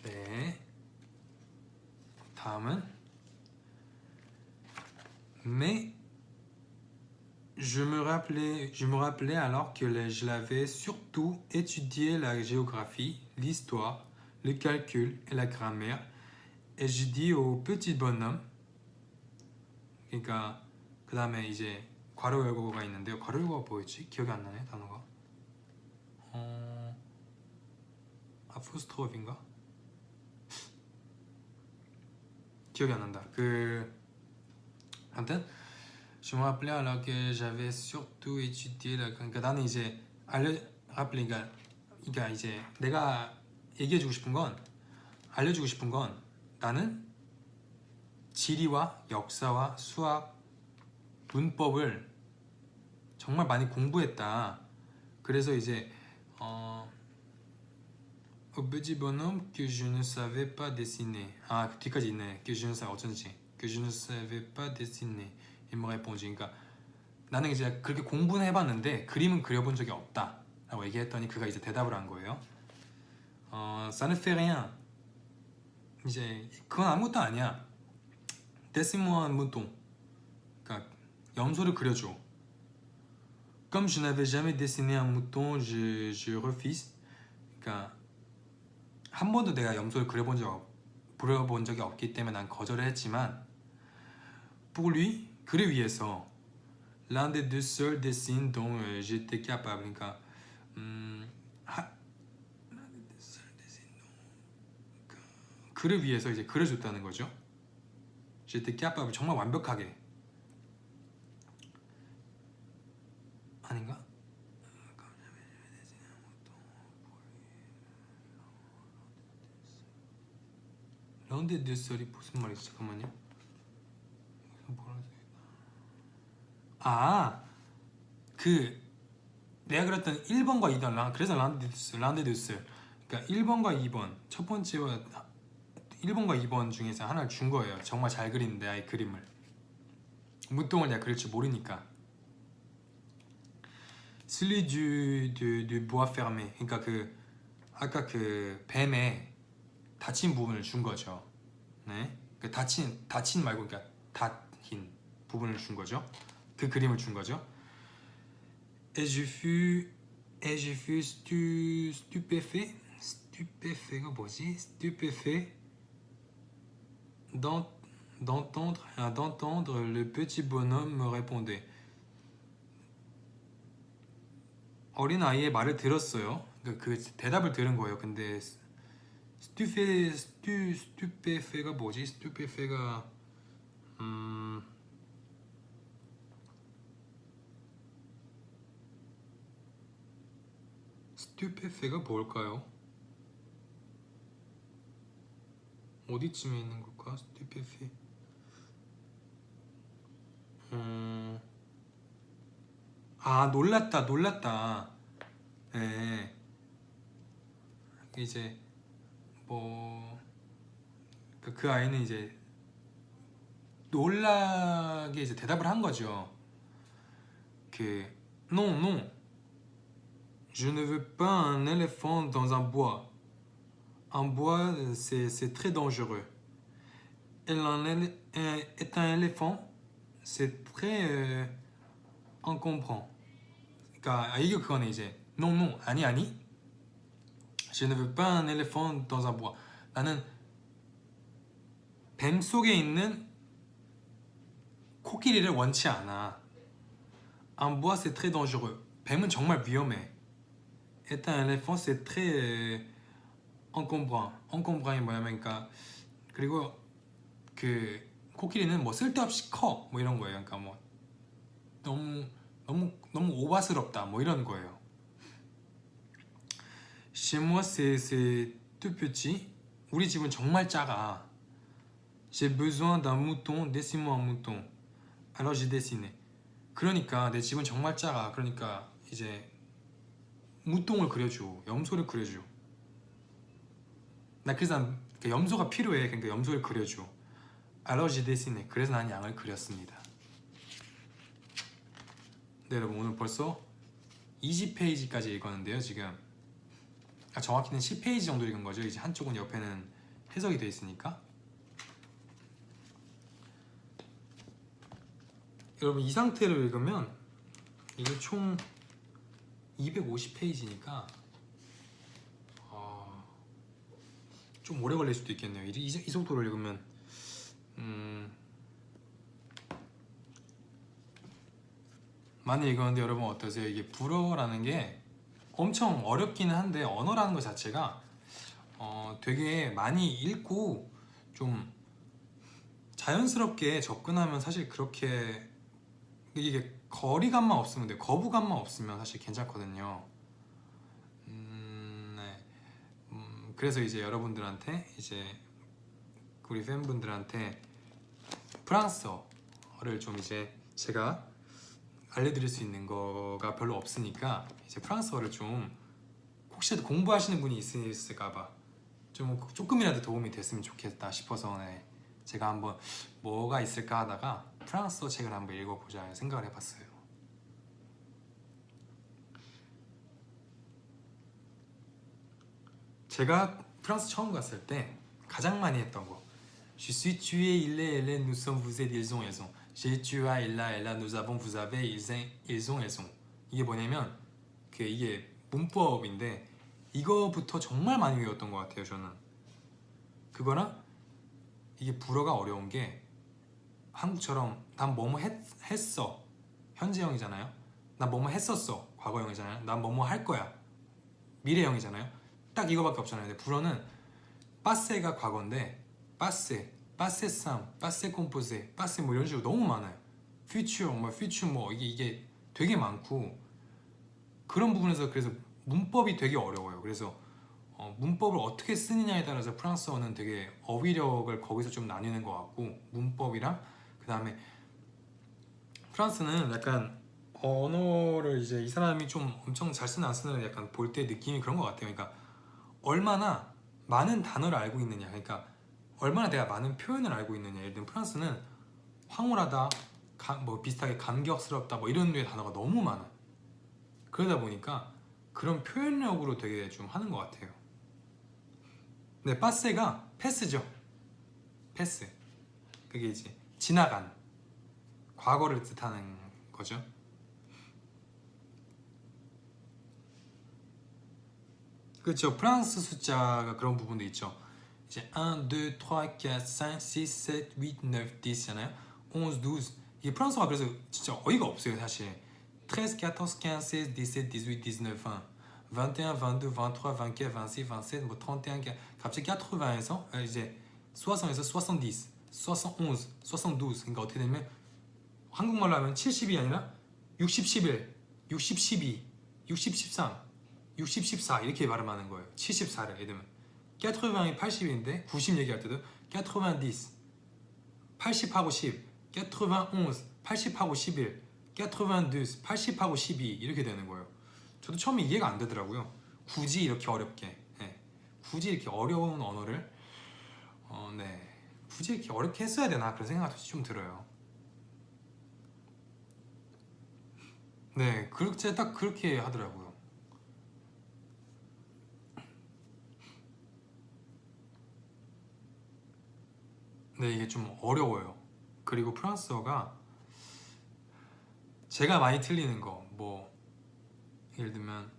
네. 다음은 Mais je me rappelais alors que je l'avais surtout étudié la géographie, l'histoire, le calcul et la grammaire. Et je dis au petit bonhomme, 그러니까 그 다음에 이제 괄호 열고가 있는데요. 괄호 열고가 뭐였지? 기억이 안 나네 단어가. 아포스트로피인가? 기억이 안 난다. 그 아무튼 je me rappelais alors que j'avais surtout étudié 그러니까 나는 이제 그러니까 이제 내가 얘기해주고 싶은 건 알려주고 싶은 건 나는 지리와 역사와 수학, 문법을 정말 많이 공부했다. 그래서 이제 Au petit bonhomme que je ne savais pas dessiner. 아, 그 뒤까지 있네. Que je ne savais 어쩐지. Que je ne savais pas dessiner. Il me répondit. 그러니까 나는 이제 그렇게 공부는 해봤는데 그림은 그려본 적이 없다. 라고 얘기했더니 그가 이제 대답을 한 거예요. Ça ne fait rien. 이제 그건 아무것도 아니야. Dessine-moi un mouton. 그러니까 염소를 그려줘. Comme je n'avais jamais dessiné un mouton, je refuse. 그러니까 한 번도 내가 염소를 그려본 적이 없기 때문에 난 거절을 했지만 pour lui, 그를 위해서 l'un des deux seuls dessins dont j'étais capable. 그러니까 그를 위해서 이제 그려줬다는 거죠. j'étais capable, 정말 완벽하게. 아닌가? l'un des deux seuls 무슨 말이지? 잠깐만요. 그 내가 그랬던 1번과 2번 그래서 란데두스 그러니까 1번과 2번 첫 번째와 1번과 2번 중에서 하나를 준 거예요. 정말 잘 그리는 내 아이 그림을. 문동을 내가 그릴 줄 모르니까. Celui du bois fermé. 그러니까 그 아까 그 뱀의 닫힌 부분을 준 거죠. 네, 그 닫힌 말고 그러니까 닫힌 부분을 준 거죠. 그 그림을 준 거죠. Et je fus stupéfait. stupéfait가 뭐지? stupéfait d'entendre le petit bonhomme me répondait. 어린 아이의 말을 들었어요. 그 대답을 들은 거예요. 근데 stupéfait가 뭐지? stupéfait가 stupéfait가 뭘까요? 어디쯤에 있는 걸까? stupéfait. 놀랐다. 네. 이제 뭐 그 아이는 이제 놀라게 이제 대답을 한 거죠. Non, je ne veux pas un éléphant dans un bois. Un bois, c'est très dangereux. Et un éléphant, c'est très encombrant. 그러니까 이게 그거네 이제. Non, 아니. Je ne veux pas un éléphant dans un bois. 나는 뱀 속에 있는 코끼리를 원치 않아. Un bois, c'est très dangereux. 뱀은 정말 위험해. Et un éléphant, c'est très encombrant. encombrant이 뭐냐면 그러니까 그리고 그 코끼리는 뭐 쓸데없이 커 뭐 이런 거예요. 그러니까 뭐 너무 오바스럽다 뭐 이런 거예요. Chez moi c'est tout petit. 우리 집은 정말 작아. J'ai besoin d'un mouton. Dessine-moi un mouton. Alors j'ai dessiné. 그러니까 내 집은 정말 작아. 그러니까 이제 무똥을 그려줘. 염소를 그려줘. 나 그래서 염소가 필요해. 그러니까 염소를 그려줘. Alors j'ai dessiné. 그래서 난 양을 그렸습니다. 네, 여러분 오늘 벌써 20페이지까지 읽었는데요. 지금 정확히는 10페이지 정도 읽은 거죠. 이제 한쪽은 옆에는 해석이 되어 있으니까. 여러분 이 상태로 읽으면 이게 총 250페이지니까 좀 오래 걸릴 수도 있겠네요. 이 속도로 읽으면 많이 읽었는데 여러분 어떠세요? 이게 불어라는 게 엄청 어렵기는 한데 언어라는 것 자체가 되게 많이 읽고 좀 자연스럽게 접근하면 사실 그렇게 이게 거리감만 없으면 돼요. 거부감만 없으면 사실 괜찮거든요. 네. 그래서 이제 여러분들한테 이제 우리 팬분들한테 프랑스어를 좀 이제 제가 알려드릴 수 있는 거가 별로 없으니까 이제 프랑스어를 좀 혹시라도 공부하시는 분이 있을까봐 좀 조금이라도 도움이 됐으면 좋겠다 싶어서 네, 제가 한번 뭐가 있을까 하다가 프랑스어 책을 한번 읽어보자 생각을 해봤어요. 제가 프랑스 처음 갔을 때 가장 많이 했던 거 Je suis tué, il est, elle est, nous sommes, vous êtes, ils ont, elles ont. J'ai, tu as, il a, elle a, nous avons, vous avez, ils ont, elles ont. 이게 뭐냐면 이게 문법인데 이거부터 정말 많이 외웠던 것 같아요. 저는 그거랑 이게 불어가 어려운 게 한국처럼 난 뭐뭐 했어 현재형이잖아요. 난 뭐뭐 했었어 과거형이잖아요. 난 뭐뭐 할 거야 미래형이잖아요. 딱 이거밖에 없잖아요. 근데 불어는 빠세가 과거인데 빠세, 빠세쌈, 빠세 콤포세, 빠세 뭐 이런 식으로 너무 많아요. 퓨처, 뭐 퓨처 뭐 이게 되게 많고 그런 부분에서 그래서 문법이 되게 어려워요. 그래서 문법을 어떻게 쓰느냐에 따라서 프랑스어는 되게 어휘력을 거기서 좀 나뉘는 것 같고 문법이랑 그 다음에 프랑스는 약간 언어를 이제 이 사람이 좀 엄청 잘 쓰는 안 쓰는 약간 볼 때 느낌이 그런 것 같아요. 그러니까 얼마나 많은 단어를 알고 있느냐, 그러니까 얼마나 내가 많은 표현을 알고 있느냐. 예를 들면 프랑스는 황홀하다, 뭐 비슷하게 감격스럽다 뭐 이런 류의 단어가 너무 많아. 그러다 보니까 그런 표현력으로 되게 좀 하는 것 같아요. 네, 빠세가 패스죠. 패스. 그게 이제 지나간 과거를 뜻하는 거죠. 그렇죠. 프랑스 숫자가 그런 부분도 있죠. 이제 1, 2, 3, 4, 5, 6, 7, 8, 9, 10잖아요. 11, 12. 이게 프랑스어가 그래서 진짜 어이가 없어요, 사실. 13, 14, 15, 16, 17, 18, 19, 20, 21, 22, 23, 24, 26, 27, 뭐 31, 갑자기 80에서 이제 60에서 70, 71, 72. 그러니까 어떻게 되면 한국말로 하면 70이 아니라 60, 11, 60, 12, 60, 13, 60, 14 이렇게 발음하는 거예요. 74를 예를 들면 80이 80인데 90 얘기할 때도 90, 80하고 10, 91, 80하고 11, 92, 80하고 12 이렇게 되는 거예요. 저도 처음에 이해가 안 되더라고요. 굳이 이렇게 어렵게, 네. 굳이 이렇게 어려운 언어를 네. 굳이 이렇게 어렵게 했어야 되나 그런 생각이 좀 들어요. 네, 그렇게 딱 그렇게 하더라고요. 네, 이게 좀 어려워요. 그리고 프랑스어가 제가 많이 틀리는 거, 뭐 예를 들면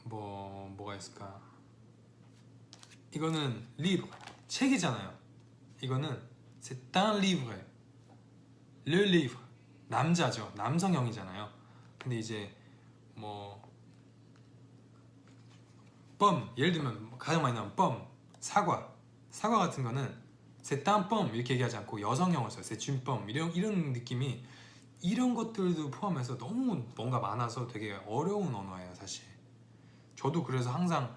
뭐가 있을까? 이거는 livre 책이잖아요. 이거는 c'est un livre, le livre 남자죠. 남성형이잖아요. 근데 이제 뭐 뻔, 예를 들면 가장 많이 나오는 뻔, 사과 같은 거는 c'est un pomme 이렇게 얘기하지 않고 여성형을 써요. c'est une pomme 이런 느낌이 이런 것들도 포함해서 너무 뭔가 많아서 되게 어려운 언어예요, 사실. 저도 그래서 항상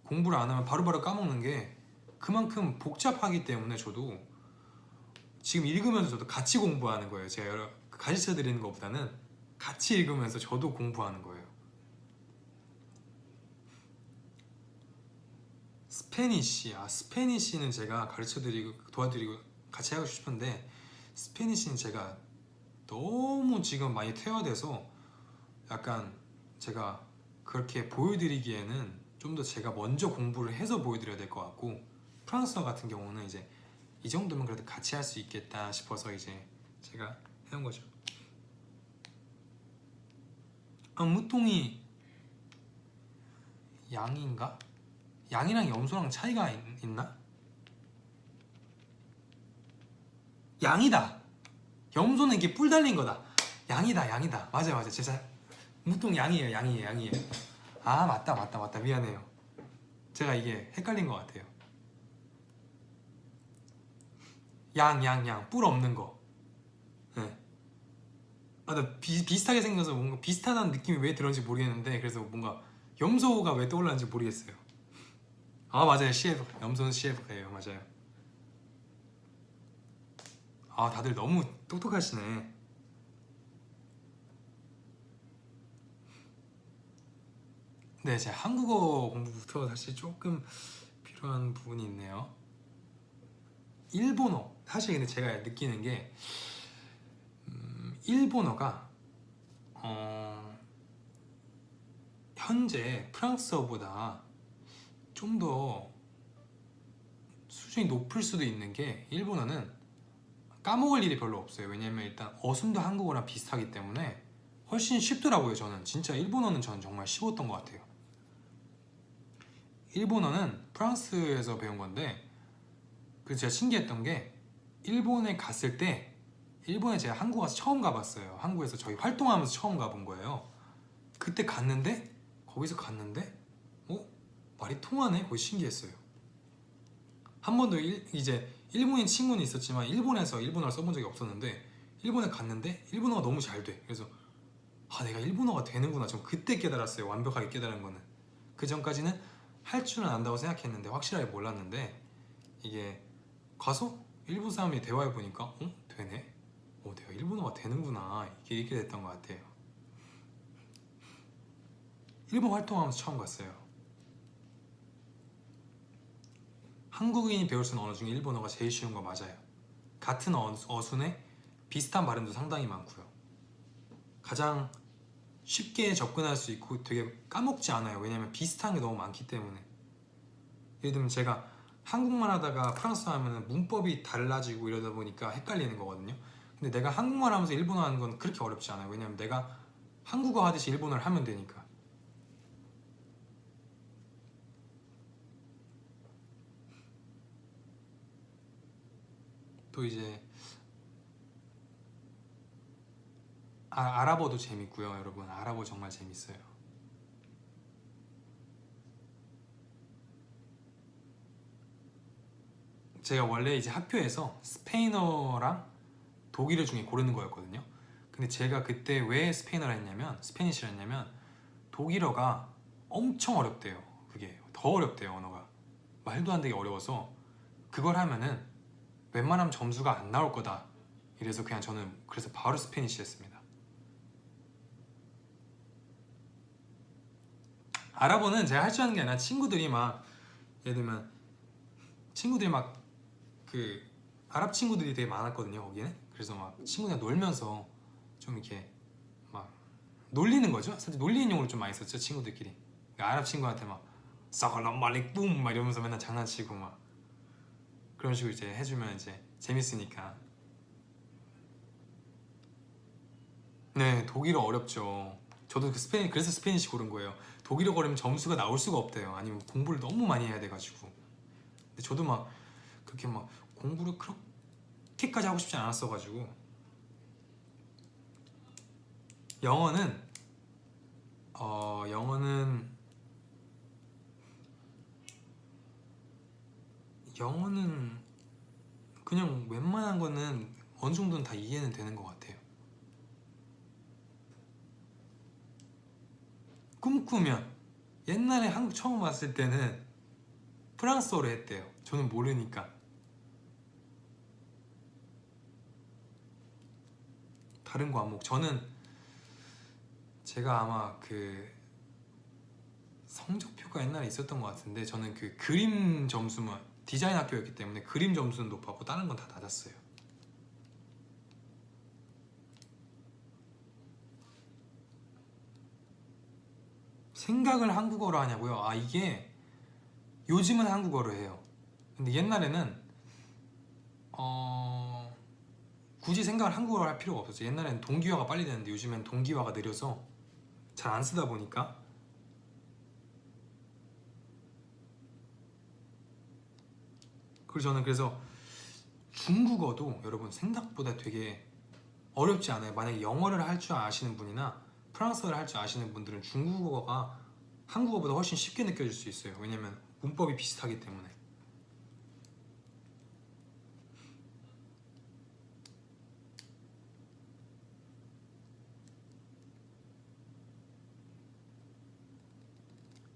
공부를 안 하면 바로바로 까먹는 게 그만큼 복잡하기 때문에 저도 지금 읽으면서 저도 같이 공부하는 거예요. 제가 가르쳐 드리는 것보다는 같이 읽으면서 저도 공부하는 거예요. 스페니쉬는 제가 가르쳐 드리고 도와드리고 같이 하고 싶은데 스페니쉬는 제가 너무 지금 많이 퇴화돼서 약간 제가 그렇게 보여드리기에는 좀 더 제가 먼저 공부를 해서 보여드려야 될 것 같고 프랑스어 같은 경우는 이제 이 정도면 그래도 같이 할 수 있겠다 싶어서 이제 제가 해온 거죠. 무통이 양인가? 양이랑 염소랑 차이가 있나? 양이다. 염소는 이게 뿔 달린 거다. 양이다. 맞아. 진짜 무통 양이에요. 아 맞다. 미안해요. 제가 이게 헷갈린 것 같아요. 양 뿔 없는 거. 네. 나 비슷하게 생겨서 뭔가 비슷하다는 느낌이 왜 들었는지 모르겠는데 그래서 뭔가 염소가 왜 떠올랐는지 모르겠어요. 아 맞아요, CF 염소는 CF예요. 맞아요. 아 다들 너무 똑똑하시네. 네, 제 한국어 공부부터 사실 조금 필요한 부분이 있네요. 일본어 사실 근데 제가 느끼는 게 일본어가 현재 프랑스어보다 좀 더 수준이 높을 수도 있는 게 일본어는 까먹을 일이 별로 없어요. 왜냐면 일단 어순도 한국어랑 비슷하기 때문에 훨씬 쉽더라고요. 저는 진짜 일본어는 저는 정말 쉬웠던 것 같아요. 일본어는 프랑스에서 배운 건데 그 제가 신기했던 게 일본에 갔을 때 일본에 제가 한국 와서 처음 가봤어요. 한국에서 저희 활동하면서 처음 가본 거예요. 그때 갔는데 거기서 갔는데 말이 통하네? 거기 신기했어요. 한 번도 이제 일본인 친구는 있었지만 일본에서 일본어를 써본 적이 없었는데 일본에 갔는데 일본어가 너무 잘 돼. 그래서 내가 일본어가 되는구나. 좀 그때 깨달았어요. 완벽하게 깨달은 거는. 그 전까지는 할 줄은 안다고 생각했는데 확실하게 몰랐는데 이게 가서 일본 사람이 대화해 보니까 되네? 내가 일본어가 되는구나. 이게 됐던 것 같아요. 일본 활동하면서 처음 갔어요. 한국인이 배울 수 있는 언어 중에 일본어가 제일 쉬운 거 맞아요. 같은 어순에 비슷한 발음도 상당히 많고요. 가장 쉽게 접근할 수 있고 되게 까먹지 않아요. 왜냐면 비슷한 게 너무 많기 때문에. 예를 들면 제가 한국말 하다가 프랑스어 하면 문법이 달라지고 이러다 보니까 헷갈리는 거거든요. 근데 내가 한국말 하면서 일본어 하는 건 그렇게 어렵지 않아요. 왜냐면 내가 한국어 하듯이 일본어를 하면 되니까. 또 이제 아랍어도 재밌고요. 여러분 아랍어 정말 재밌어요. 제가 원래 이제 학교에서 스페인어랑 독일어 중에 고르는 거였거든요. 근데 제가 그때 왜 스페인어를 했냐면 스페니쉬를 했냐면 독일어가 엄청 어렵대요. 그게 더 어렵대요. 언어가 말도 안 되게 어려워서 그걸 하면은 웬만하면 점수가 안 나올 거다. 이래서 그냥 저는 그래서 바로 스페니쉬 했습니다. 아랍어는 제가 할 줄 아는 게 아니라 친구들이 막 예를 들면 친구들이 막 그 아랍 친구들이 되게 많았거든요. 거기는 그래서 막 친구들이랑 놀면서 좀 이렇게 막 놀리는 거죠. 사실 놀리는 용어를 좀 많이 썼죠. 친구들끼리 그러니까 아랍 친구한테 막 사갈람 말릭 뿜 막 이러면서 맨날 장난치고 막 그런 식으로 이제 해주면 이제 재밌으니까. 네, 독일어 어렵죠. 저도 그래서 스페니쉬 고른 거예요. 독일어 거리면 점수가 나올 수가 없대요. 아니면 공부를 너무 많이 해야 돼가지고. 근데 저도 막 그렇게 막 공부를 그렇게까지 하고 싶지 않았어가지고. 영어는 영어는 그냥 웬만한 거는 어느 정도는 다 이해는 되는 것 같아요. 꿈꾸면 옛날에 한국 처음 왔을 때는 프랑스어로 했대요. 저는 모르니까. 다른 과목 저는 제가 아마 그 성적표가 옛날에 있었던 것 같은데 저는 그 그림 점수만 디자인 학교였기 때문에 그림 점수는 높았고 다른 건 다 낮았어요. 생각을 한국어로 하냐고요? 이게 요즘은 한국어로 해요. 근데 옛날에는 굳이 생각을 한국어로 할 필요가 없었죠. 옛날에는 동기화가 빨리 되는데 요즘엔 동기화가 느려서 잘 안 쓰다 보니까. 그리고 저는 그래서 중국어도 여러분 생각보다 되게 어렵지 않아요. 만약에 영어를 할 줄 아시는 분이나 프랑스어를 할 줄 아시는 분들은 중국어가 한국어보다 훨씬 쉽게 느껴질 수 있어요. 왜냐면 문법이 비슷하기 때문에.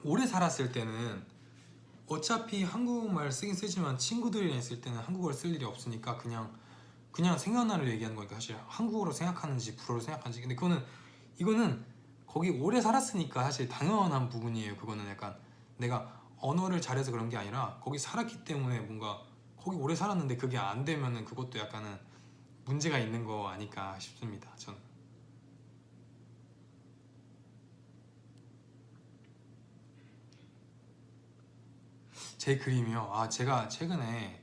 오래 살았을 때는 어차피 한국말 쓰긴 쓰지만 친구들이랑 있을 때는 한국어를 쓸 일이 없으니까 그냥 생각나는 걸 얘기하는 거니까 사실 한국어로 생각하는지 불어로 생각하는지. 근데 이거는 거기 오래 살았으니까 사실 당연한 부분이에요. 그거는 약간 내가 언어를 잘해서 그런 게 아니라 거기 살았기 때문에 뭔가 거기 오래 살았는데 그게 안 되면은 그것도 약간은 문제가 있는 거 아닐까 싶습니다. 저는. 제 그림이요. 아, 제가 최근에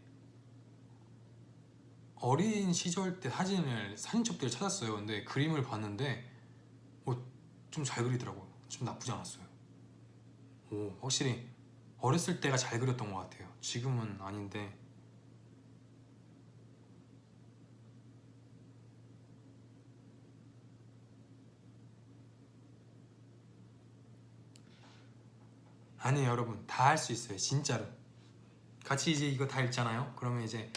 어린 시절 때 사진첩들을 찾았어요. 근데 그림을 봤는데 좀 잘 그리더라고요. 좀 나쁘지 않았어요. 확실히 어렸을 때가 잘 그렸던 것 같아요. 지금은 아닌데. 아니에요, 여러분. 다 할 수 있어요. 진짜로. 같이 이제 이거 다 읽잖아요. 그러면 이제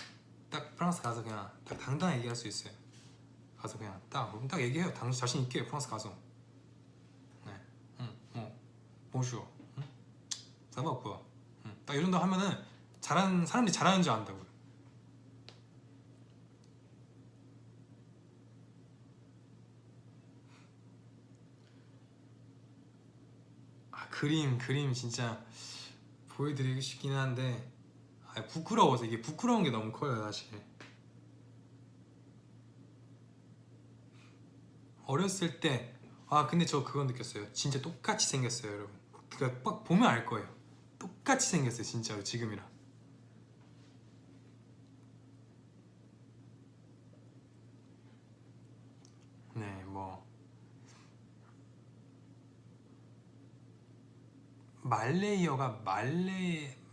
딱 프랑스 가서 그냥 딱 당당하게 얘기할 수 있어요. 가서 그냥 딱 얘기해요. 당신 자신 있게 프랑스 가서. 네, bonjour, ça va quoi? 딱 이 정도 하면은 사람들이 잘하는 줄 안다고요. 아, 그림 진짜 보여드리고 싶긴 한데 부끄러워서 이게 부끄러운 게 너무 커요 사실. 어렸을 때 근데 저 그거 느꼈어요. 진짜 똑같이 생겼어요 여러분. 그러니까 딱 보면 알 거예요. 똑같이 생겼어요 진짜로 지금이랑. 네, 뭐 말레이어가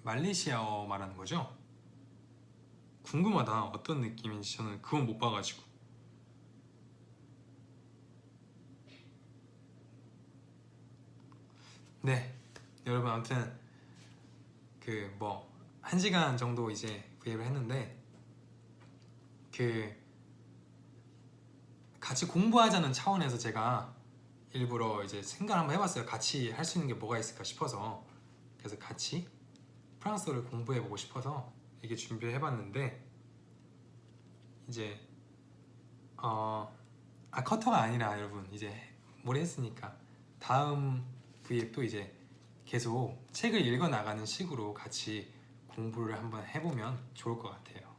말레이시아어 말하는 거죠? 궁금하다. 어떤 느낌인지 저는 그건 못 봐가지고. 네, 여러분 아무튼 그 뭐 1시간 정도 이제 브이앱을 했는데 그 같이 공부하자는 차원에서 제가 일부러 이제 생각을 한번 해봤어요. 같이 할 수 있는 게 뭐가 있을까 싶어서. 그래서 같이 프랑스어를 공부해보고 싶어서 이게 준비를 해봤는데 이제 커터가 아니라 여러분 이제 오래 했으니까 다음 브이앱도 이제 계속 책을 읽어 나가는 식으로 같이 공부를 한번 해보면 좋을 것 같아요.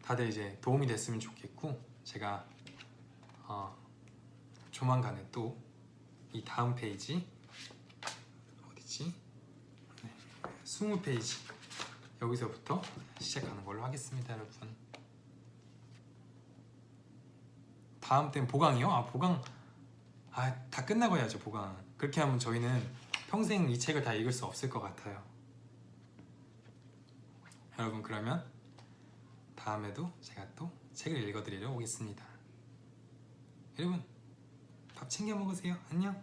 다들 이제 도움이 됐으면 좋겠고 제가 조만간에 또 이 다음 페이지 어디지? 네, 20페이지 여기서부터 시작하는 걸로 하겠습니다 여러분. 다음 땐 보강이요? 보강 다 끝나고 해야죠 보강. 그렇게 하면 저희는 평생 이 책을 다 읽을 수 없을 것 같아요. 여러분 그러면 다음에도 제가 또 책을 읽어드리러 오겠습니다. 여러분 밥 챙겨 먹으세요. 안녕.